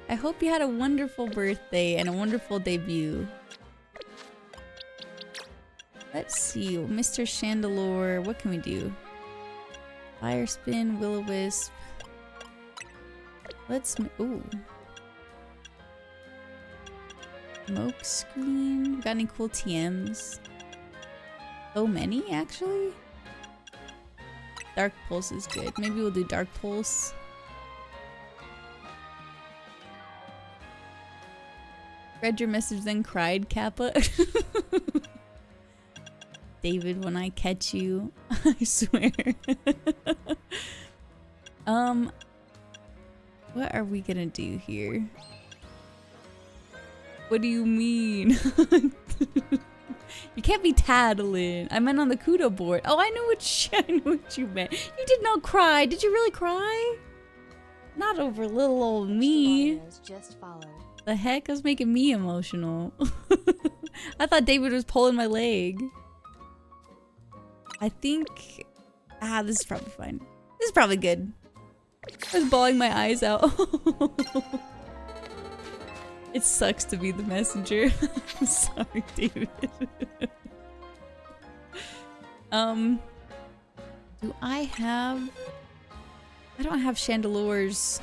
I hope you had a wonderful birthday and a wonderful debut. Let's see, Mr. Chandelure, what can we do? Fire Spin, Will-O-Wisp. Let's, ooh. Smoke Screen. Got any cool TMs? So many, actually? Dark Pulse is good. Maybe we'll do Dark Pulse. Read your message, then cried, Kappa. David, when I catch you, I swear. What are we gonna do here? What do you mean? You can't be tattling. I meant on the Kudo board. Oh, I know what you meant. You did not cry. Did you really cry? Not over little old me. Just followed. The heck is making me emotional. I thought David was pulling my leg. I think... this is probably fine. This is probably good. I was bawling my eyes out. It sucks to be the messenger. I'm sorry, David. Do I have... I don't have Chandelure's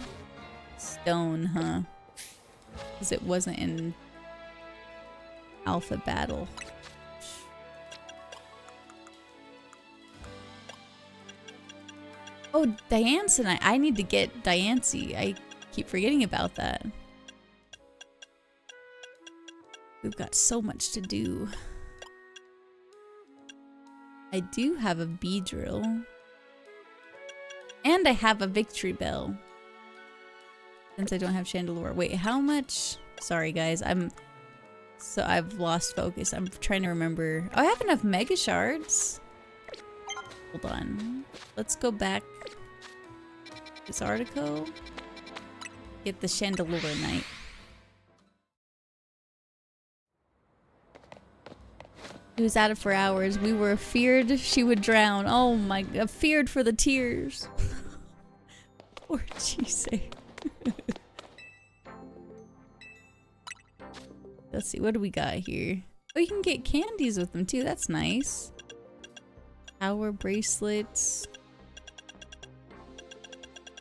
stone, huh? Because it wasn't in Alpha Battle. Oh, Diancie. I need to get Diancie. I keep forgetting about that. We've got so much to do. I do have a Beedrill. And I have a Victory Bell. Since I don't have Chandelure. Wait, how much? Sorry guys, I've lost focus. I'm trying to remember. Oh, I have enough Mega Shards. Hold on. Let's go back. This article. Get the Chandelure Knight. He was at it for hours. We were feared she would drown. Oh my god. Feared for the tears. Poor Chisei. Let's see. What do we got here? Oh, you can get candies with them too. That's nice. Power bracelets.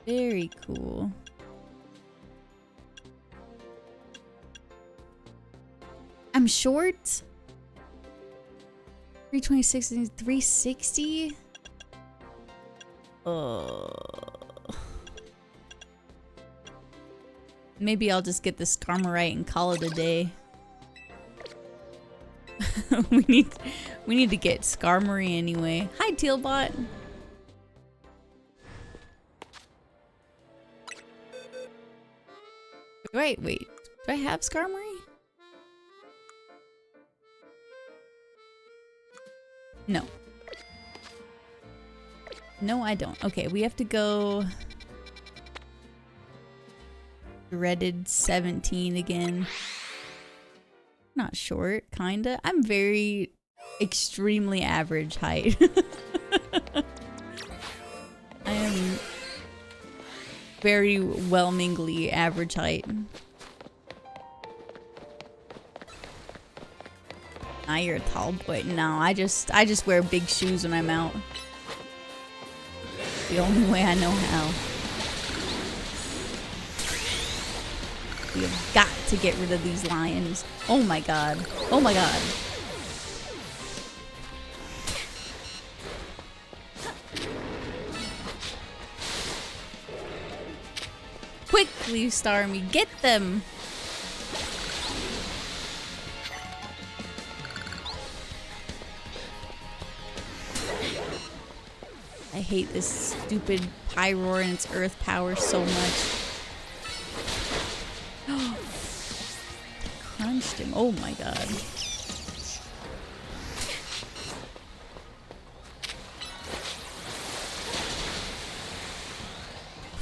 Very cool. I'm short. 326 and 360? Maybe I'll just get the Skarmoryte and call it a day. we need to get Skarmory anyway. Hi, Tealbot. Wait. Do I have Skarmory? No. No, I don't. Okay, we have to go... Dreaded 17 again. Not short, kinda. I'm very extremely average height. I am very whelmingly average height. Now you're a tall boy. No, I just wear big shoes when I'm out. The only way I know how. We have got to get rid of these lions. Oh my god. Oh my god. Quickly, Starmie, get them! I hate this stupid Pyroar and its earth power so much. Crunched him. Oh my god.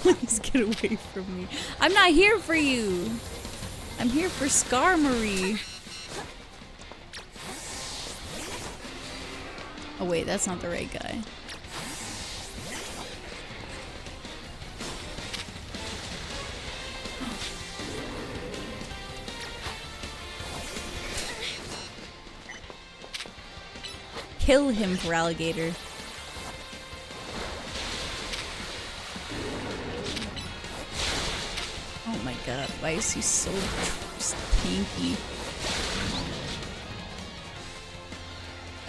Please get away from me. I'm not here for you. I'm here for Skarmory. Oh wait, that's not the right guy. Kill him for alligator. Oh my god, why is he so tanky?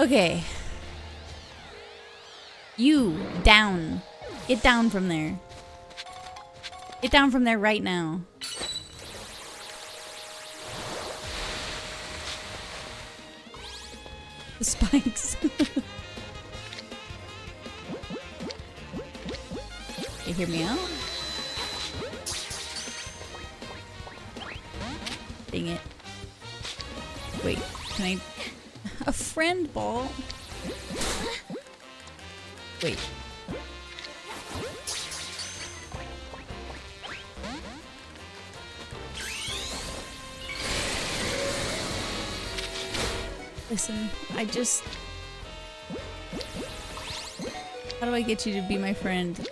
Okay. You, down. Get down from there. Get down from there right now. The spikes. You hear me out? Dang it. Wait, can I... A friend ball? Wait. Listen, I just... How do I get you to be my friend?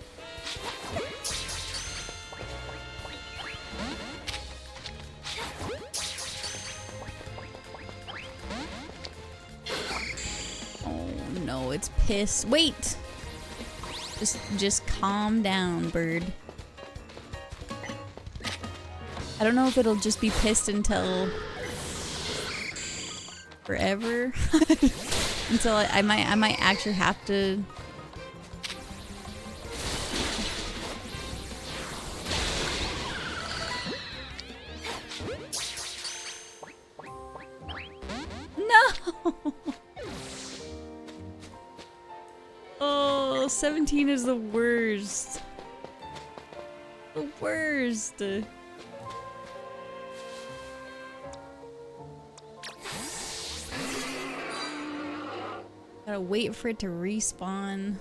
Oh no, it's pissed. Wait! Just calm down, bird. I don't know if it'll just be pissed until... forever. Until I might actually have to... No! Oh, 17 is the worst. The worst. Gotta wait for it to respawn.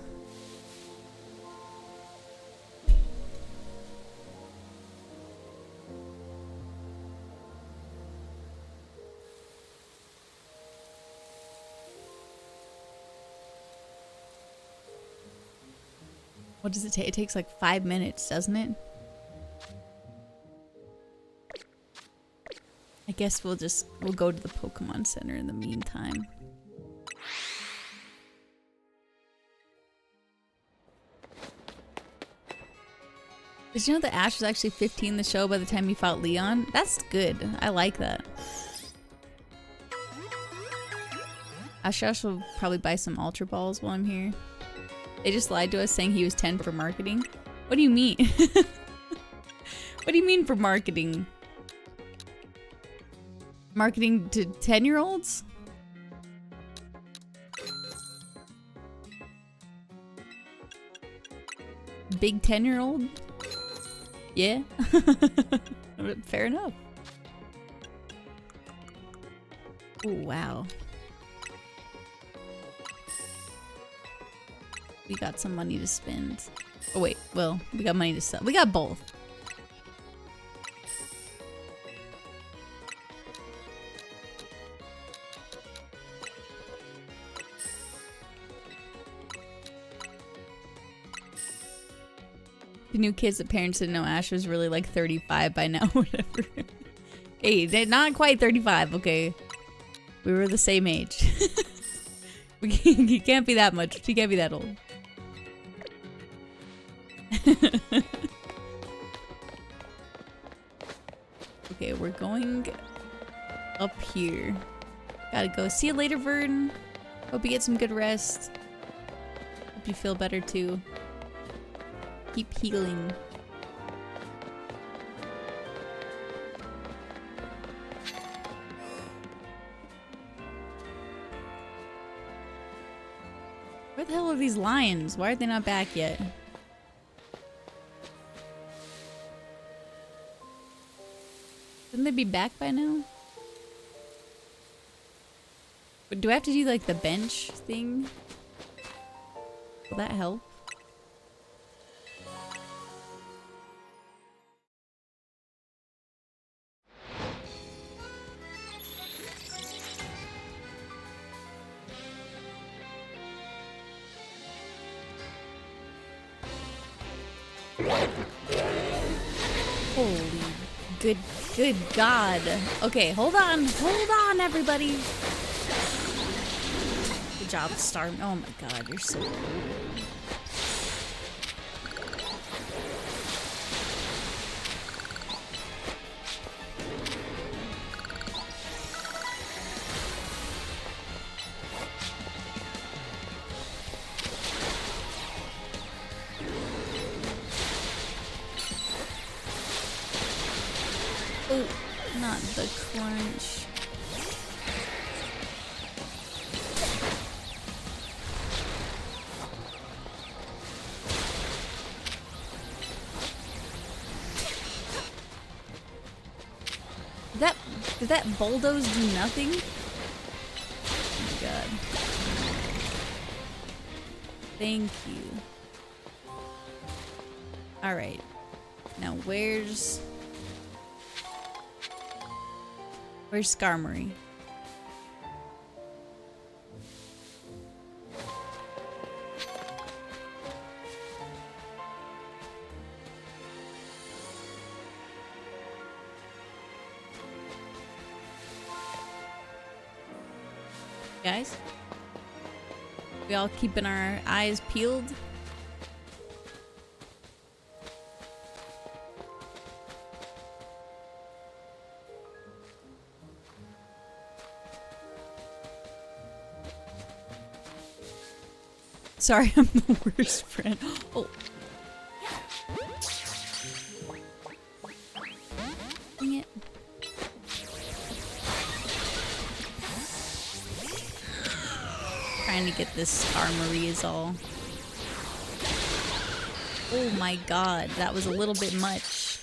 What does it take? It takes like 5 minutes, doesn't it? I guess we'll go to the Pokemon Center in the meantime. Did you know that Ash was actually 15 in the show by the time he fought Leon? That's good. I like that. I should also probably buy some Ultra Balls while I'm here. They just lied to us saying he was 10 for marketing. What do you mean? What do you mean for marketing? Marketing to 10-year-olds? Big 10-year-old? Yeah. Fair enough. Oh, wow. We got some money to spend. Oh, wait. Well, we got money to sell. We got both. The new kids, the parents didn't know Ash was really like 35 by now, whatever. Hey, they're not quite 35, okay? We were the same age. He can't be that much. He can't be that old. Okay, we're going up here. Gotta go. See you later, Vern. Hope you get some good rest. Hope you feel better too. Keep healing. Where the hell are these lions? Why are they not back yet? Shouldn't they be back by now? But do I have to do like the bench thing? Will that help? Holy good God. Okay, hold on everybody. Good job, Star. Oh my God, you're so cool. Oh, not the crunch. Did that bulldoze do nothing? Oh my God. Thank you. Alright. Now where's Skarmory? Guys? We all keeping our eyes peeled? Sorry, I'm the worst friend. Oh. Dang it. Trying to get this Skarmory is all. Oh my God, that was a little bit much.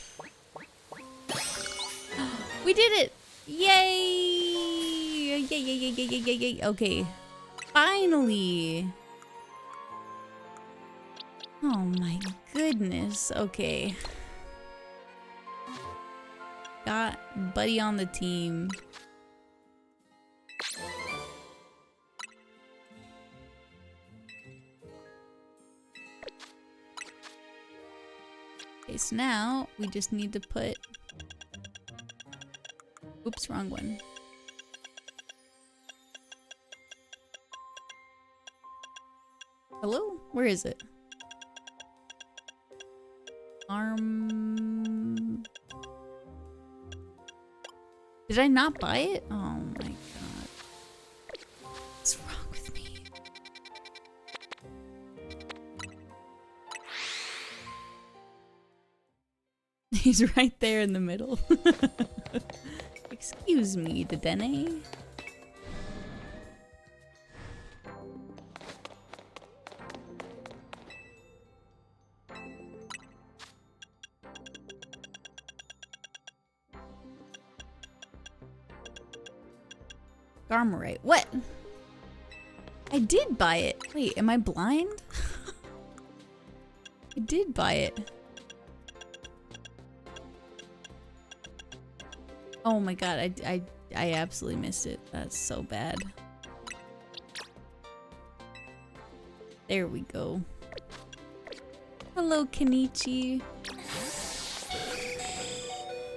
We did it! Yay! Yay, yay, yay, yay, yay, yay, yay. Okay. Finally! Oh my goodness. Okay. Got Buddy on the team. Okay, so now we just need to put... Oops, wrong one. Hello? Where is it? Did I not buy it? Oh my God. What's wrong with me? He's right there in the middle. Excuse me, Dedenne. Garmarite. What? I did buy it. Wait, am I blind? I did buy it. Oh my god, I absolutely missed it. That's so bad. There we go. Hello, Kenichi.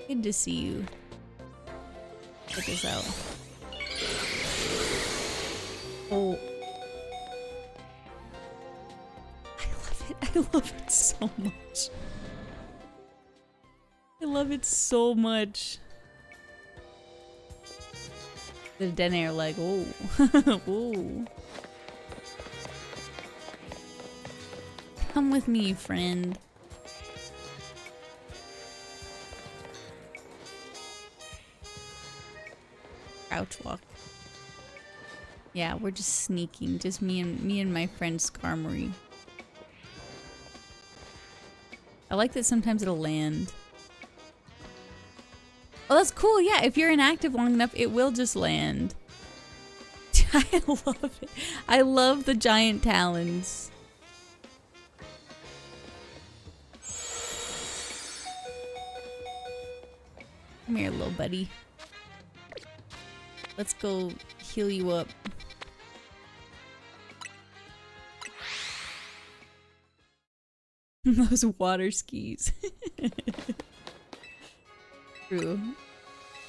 Good to see you. Check this out. Oh. I love it. I love it so much. I love it so much. The Dene are like, oh. Oh. Come with me, friend. Crouch walk. Yeah, we're just sneaking. Just me and my friend Skarmory. I like that sometimes it'll land. Oh, that's cool. Yeah, if you're inactive long enough, it will just land. I love it. I love the giant talons. Come here, little buddy. Let's go heal you up. Those water skis. True.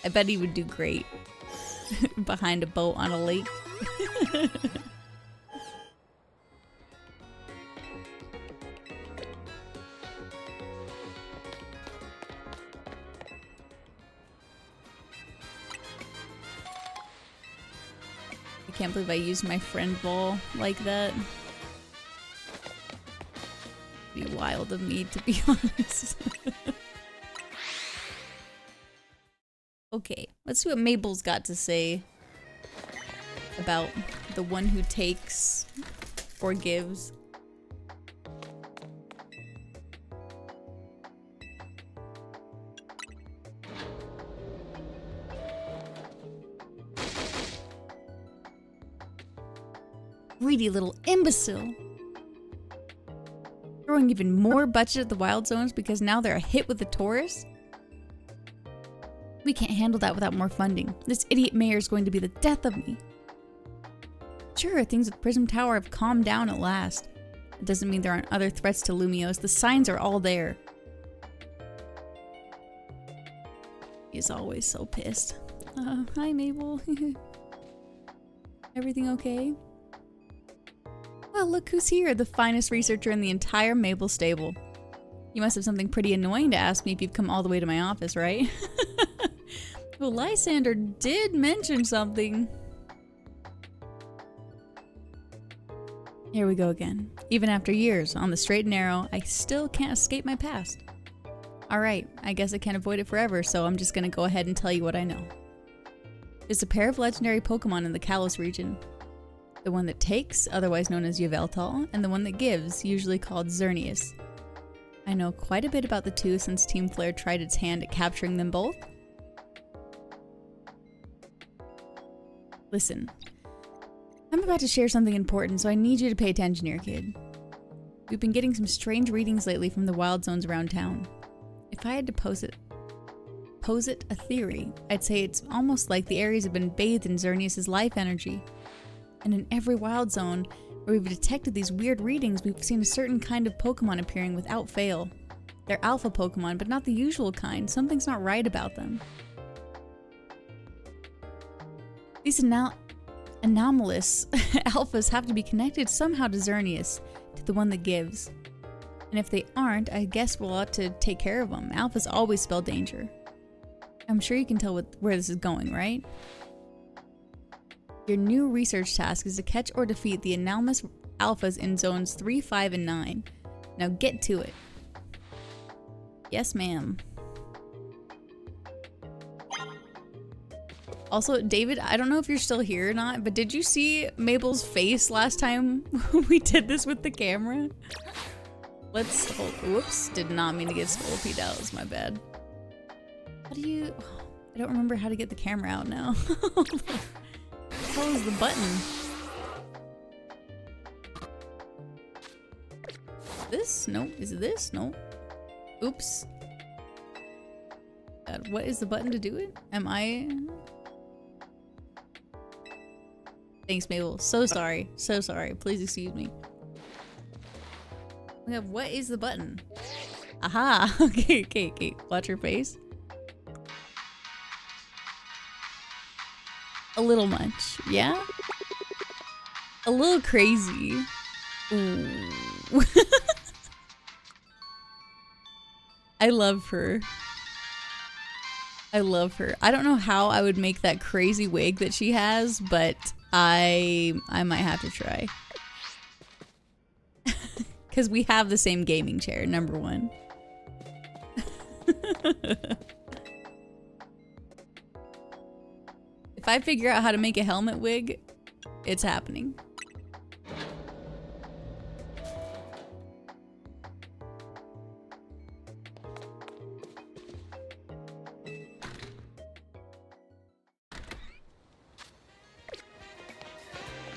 I bet he would do great behind a boat on a lake. I can't believe I used my friend ball like that. It'd be wild of me, to be honest. Okay, let's see what Mabel's got to say about the one who takes or gives. Greedy little imbecile. Throwing even more budget at the wild zones because now they're a hit with the tourists? We can't handle that without more funding. This idiot mayor is going to be the death of me. Sure, things with Prism Tower have calmed down at last. It doesn't mean there aren't other threats to Lumiose. The signs are all there. He's always so pissed. Hi, Mabel. Everything okay? Well, look who's here, the finest researcher in the entire Mabel stable. You must have something pretty annoying to ask me if you've come all the way to my office, right? Well, Lysander did mention something. Here we go again. Even after years on the straight and narrow, I still can't escape my past. Alright, I guess I can't avoid it forever, so I'm just gonna go ahead and tell you what I know. There's a pair of legendary Pokemon in the Kalos region. The one that takes, otherwise known as Yveltal, and the one that gives, usually called Xerneas. I know quite a bit about the two since Team Flare tried its hand at capturing them both. Listen, I'm about to share something important, so I need you to pay attention here, kid. We've been getting some strange readings lately from the wild zones around town. If I had to pose it a theory, I'd say it's almost like the areas have been bathed in Xerneas' life energy. And in every wild zone where we've detected these weird readings, we've seen a certain kind of Pokemon appearing without fail. They're alpha Pokemon, but not the usual kind. Something's not right about them. These anomalous alphas have to be connected somehow to Xerneas, to the one that gives. And if they aren't, I guess we'll have to take care of them. Alphas always spell danger. I'm sure you can tell where this is going, right? Your new research task is to catch or defeat the anomalous alphas in zones 3, 5, and 9. Now get to it. Yes, ma'am. Also, David, I don't know if you're still here or not, but did you see Mabel's face last time we did this with the camera? Let's hold. Whoops, did not mean to get Scolipede out. It's my bad. How do you... I don't remember how to get the camera out now. hell is the button? This? No. Is it this? No. Oops. God, what is the button to do it? Am I... Thanks, Mabel. So sorry. So sorry. Please excuse me. Yeah, what is the button? Aha! Okay, okay, okay. Watch your face. A little much, yeah? A little crazy. Ooh. I love her. I love her. I don't know how I would make that crazy wig that she has, but I might have to try. Because we have the same gaming chair, number one. If I figure out how to make a helmet wig, it's happening.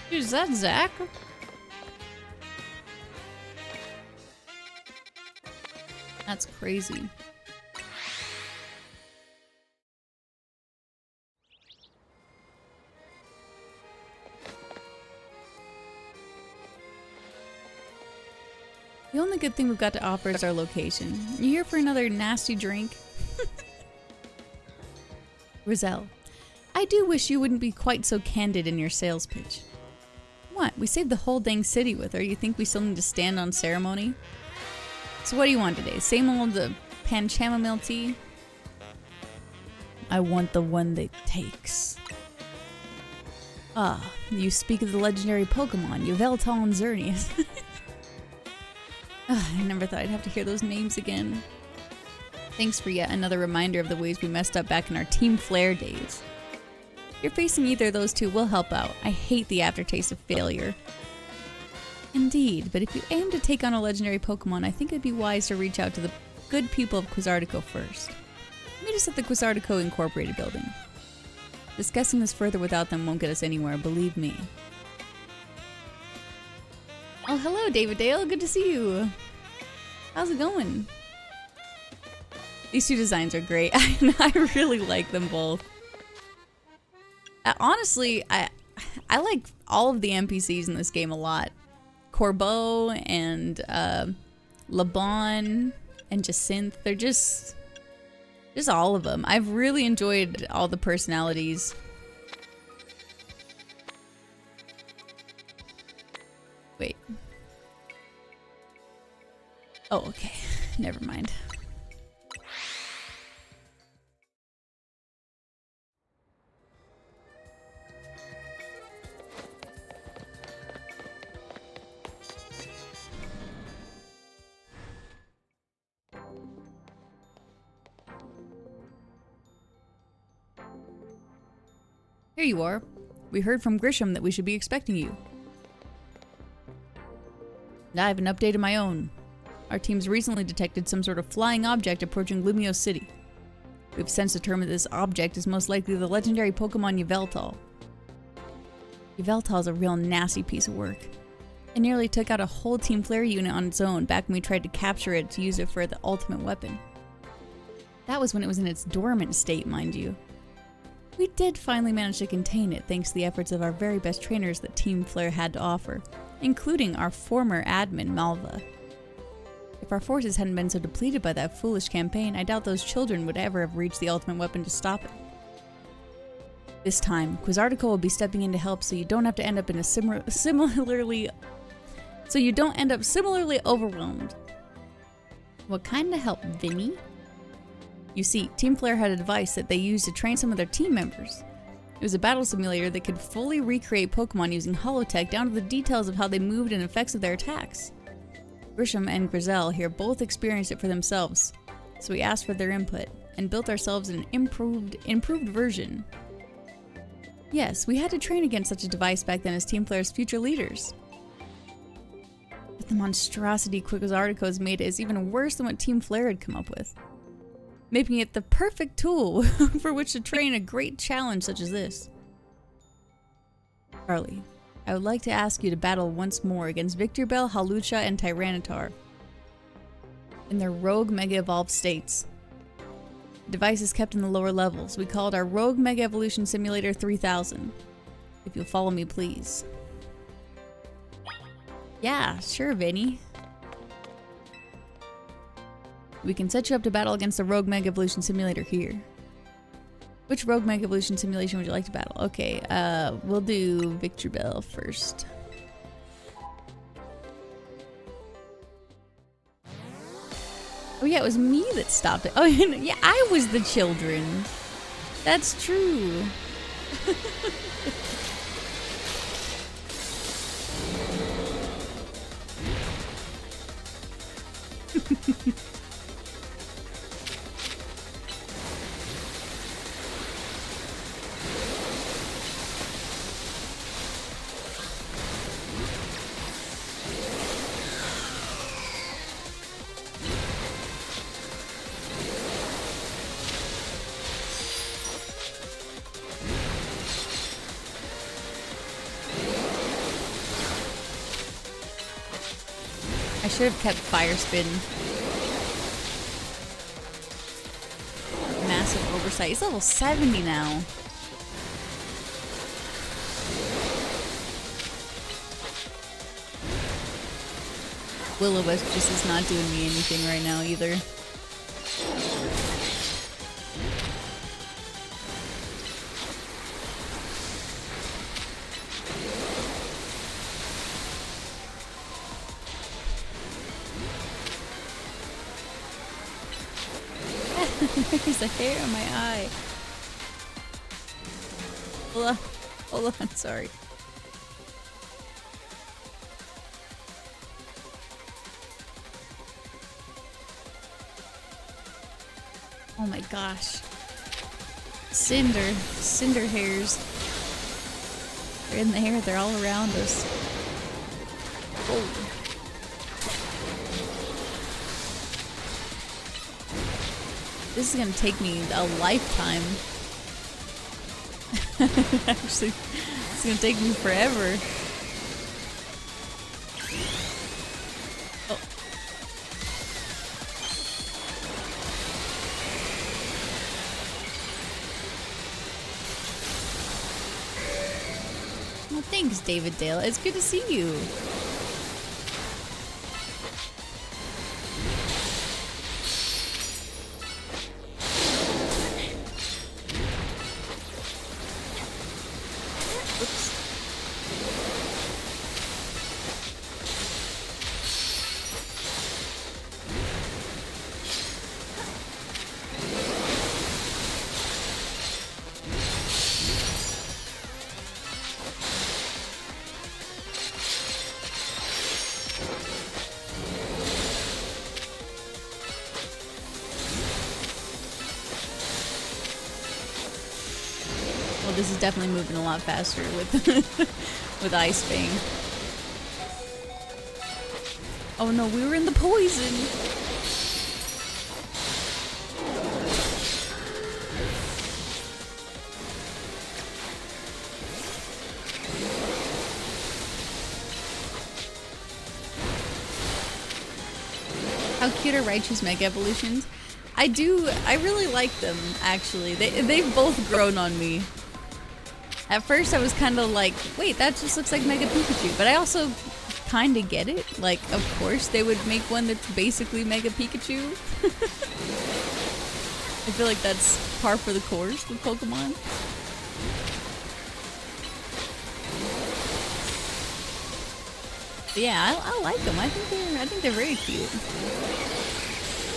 Dude, is that Zach? That's crazy. The only good thing we've got to offer is our location. You here for another nasty drink? Rizal, I do wish you wouldn't be quite so candid in your sales pitch. What? We saved the whole dang city with her. You think we still need to stand on ceremony? So what do you want today? Same old pan chamomile tea? I want the one that takes. Ah, you speak of the legendary Pokemon, Yveltal and Xerneas. I never thought I'd have to hear those names again. Thanks for yet another reminder of the ways we messed up back in our Team Flare days. If you're facing either of those two, we'll help out. I hate the aftertaste of failure. Indeed, but if you aim to take on a legendary Pokemon, I think it'd be wise to reach out to the good people of Quizartico first. Meet us at the Quizartico Incorporated building. Discussing this further without them won't get us anywhere, believe me. Oh, hello, David Dale. Good to see you. How's it going? These two designs are great. I really like them both. Honestly, I like all of the NPCs in this game a lot. Corbeau and Lebon and Jacinth. They're just all of them. I've really enjoyed all the personalities. Wait. Oh, okay. Never mind. Here you are. We heard from Grisham that we should be expecting you. I have an update of my own. Our team's recently detected some sort of flying object approaching Lumiose City. We've since determined this object is most likely the legendary Pokemon Yveltal. Yveltal is a real nasty piece of work. It nearly took out a whole Team Flare unit on its own back when we tried to capture it to use it for the ultimate weapon. That was when it was in its dormant state, mind you. We did finally manage to contain it thanks to the efforts of our very best trainers that Team Flare had to offer, including our former admin, Malva. If our forces hadn't been so depleted by that foolish campaign, I doubt those children would ever have reached the ultimate weapon to stop it. This time, Quizartico will be stepping in to help so you don't have to end up in a similarly overwhelmed. What kind of help, Vinny? You see, Team Flare had a device that they used to train some of their team members. It was a battle simulator that could fully recreate Pokemon using holotech down to the details of how they moved and effects of their attacks. Grisham and Grizel here both experienced it for themselves, so we asked for their input and built ourselves an improved version. Yes, we had to train against such a device back then as Team Flare's future leaders. But the monstrosity Quizartico has made is even worse than what Team Flare had come up with, making it the perfect tool for which to train a great challenge such as this. Charlie, I would like to ask you to battle once more against Victreebel, Hawlucha, and Tyranitar in their rogue Mega Evolved states. The device is kept in the lower levels. We call it our Rogue Mega Evolution Simulator 3000. If you'll follow me, please. Yeah, sure, Vinny. We can set you up to battle against the Rogue Mega Evolution Simulator here. Which Rogue Mega Evolution simulation would you like to battle? Okay, we'll do Victreebel first. Oh yeah, it was me that stopped it. Oh yeah, I was the children. That's true. I should have kept Fire Spin. Massive oversight. He's level 70 now. Will-O-Wisp just is not doing me anything right now either. There's a hair on my eye. Hold on, sorry. Oh my gosh. Cinder hairs. They're in the air, they're all around us. Oh. This is gonna take me a lifetime. Actually, it's gonna take me forever. Oh. Well, thanks, David Dale. It's good to see you. This is definitely moving a lot faster with with Ice Fang. Oh no, we were in the poison. How cute are Raichu's Mega Evolutions? I really like them, actually. They've both grown on me. At first I was kind of like, wait, that just looks like Mega Pikachu. But I also kind of get it. Like, of course they would make one that's basically Mega Pikachu. I feel like that's par for the course with Pokemon. But yeah, I like them. I think they're very cute.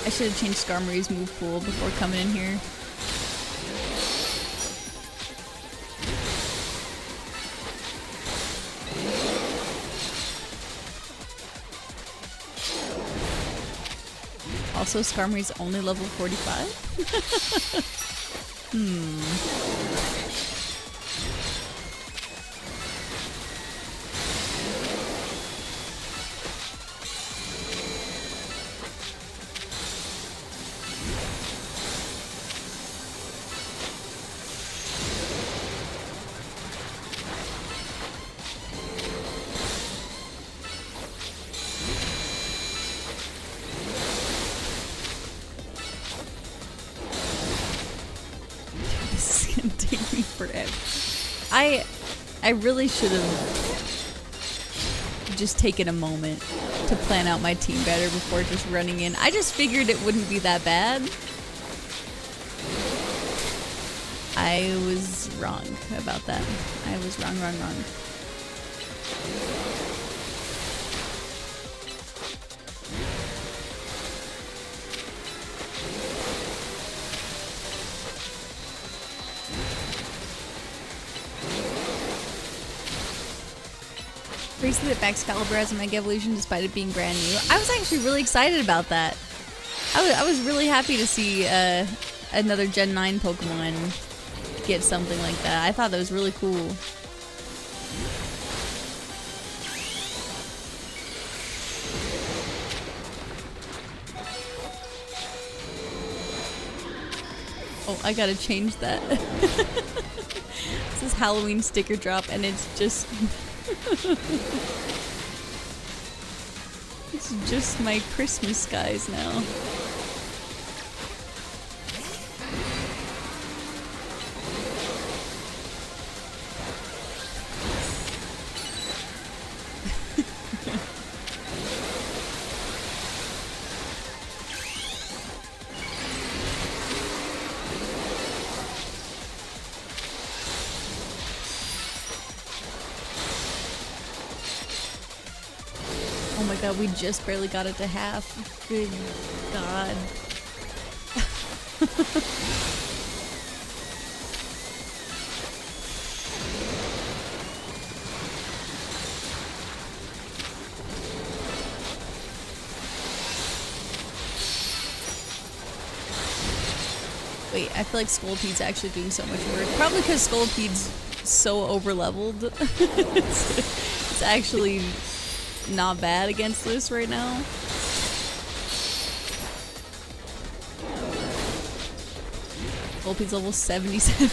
I should have changed Skarmory's move pool before coming in here. Also, Skarmory's only level 45? gonna take me forever. I really should have just taken a moment to plan out my team better before just running in. I just figured it wouldn't be that bad. I was wrong about that. I was wrong. Crazy that Excalibur has a Mega Evolution despite it being brand new. I was actually really excited about that. I was really happy to see another Gen 9 Pokemon get something like that. I thought that was really cool. Oh, I gotta change that. This is Halloween sticker drop and it's just... It's just my Christmas skies now. Oh my god, we just barely got it to half. Good god. Wait, I feel like Scolpede's actually doing so much work. Probably because Scolpede's so over-leveled. It's actually not bad against this right now. Scolpede's level 77.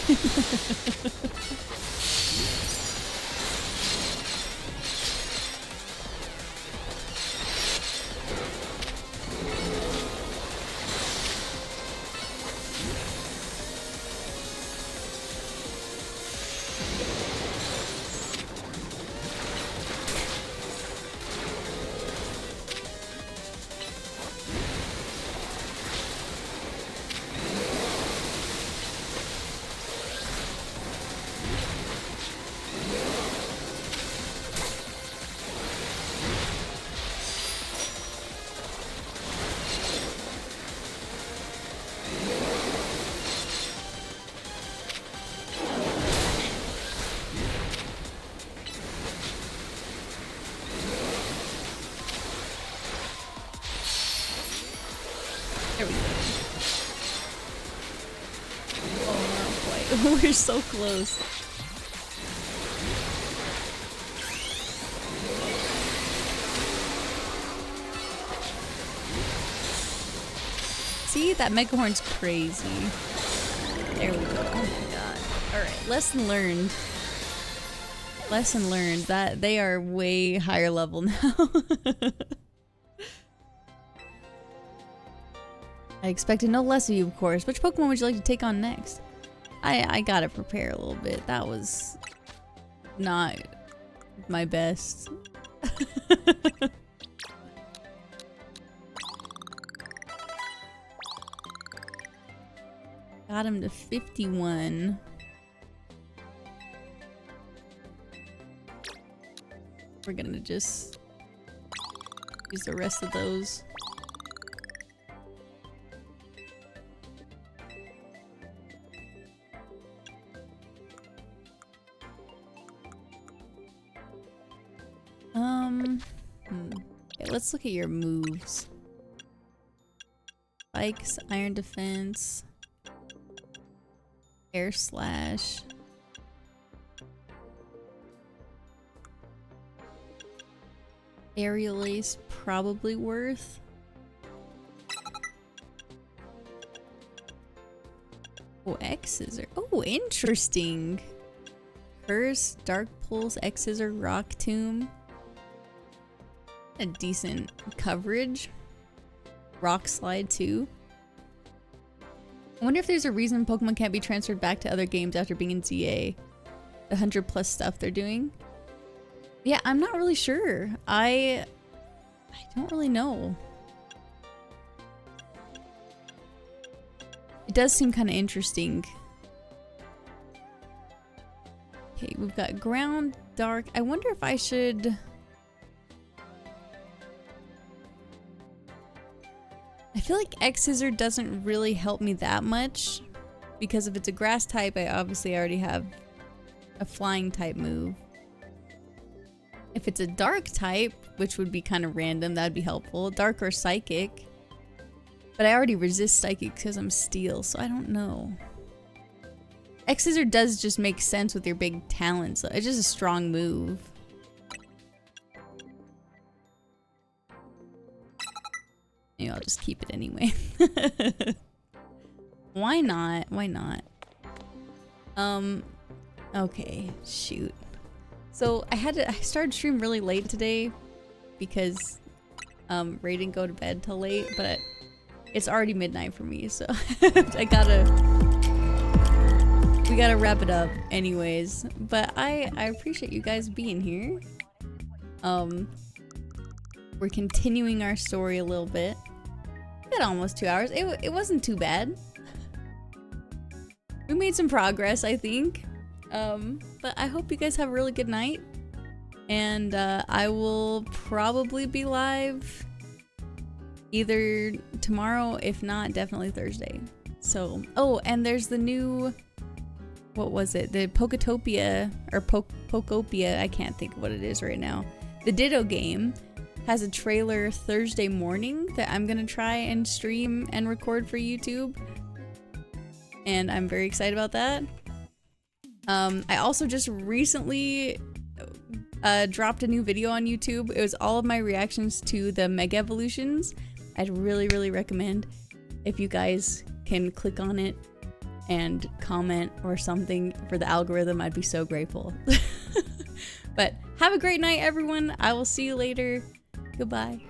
There we go. Oh, not quite. We're so close. See, that Mega Horn's crazy. There we go. Oh my god. Alright, lesson learned. Lesson learned that they are way higher level now. I expected no less of you, of course. Which Pokemon would you like to take on next? I gotta prepare a little bit. That was not my best. Got him to 51. We're gonna just use the rest of those. Okay, let's look at your moves. Spikes, Iron Defense, Air Slash. Aerial Ace probably worth. Oh, X-Scissor. Oh, interesting. Curse, Dark Pulse, X-Scissor, Rock Tomb. A decent coverage. Rock Slide too. I wonder if there's a reason Pokemon can't be transferred back to other games after being in CA. The 100+ stuff they're doing. Yeah, I'm not really sure. I don't really know. It does seem kind of interesting. Okay, we've got ground, dark. I wonder if I should... I feel like X-Scissor doesn't really help me that much. Because if it's a grass type, I obviously already have a flying type move. If it's a dark type, which would be kind of random, that'd be helpful. Dark or psychic. But I already resist psychic because I'm steel, so I don't know. X-Scissor does just make sense with your big talents. It's just a strong move. Maybe I'll just keep it anyway. Why not? Why not? Okay, shoot. So I started stream really late today because Ray didn't go to bed till late, but it's already midnight for me, so we gotta wrap it up anyways. But I appreciate you guys being here. We're continuing our story a little bit. We had almost 2 hours. It wasn't too bad. We made some progress, I think. But I hope you guys have a really good night. And I will probably be live either tomorrow, if not, definitely Thursday. So, oh, and there's the new, what was it? The Poketopia, or Pokopia, I can't think of what it is right now. The Ditto game has a trailer Thursday morning that I'm gonna try and stream and record for YouTube. And I'm very excited about that. I also just recently dropped a new video on YouTube. It was all of my reactions to the Mega Evolutions. I'd really recommend if you guys can click on it and comment or something for the algorithm. I'd be so grateful. But have a great night, everyone. I will see you later. Goodbye.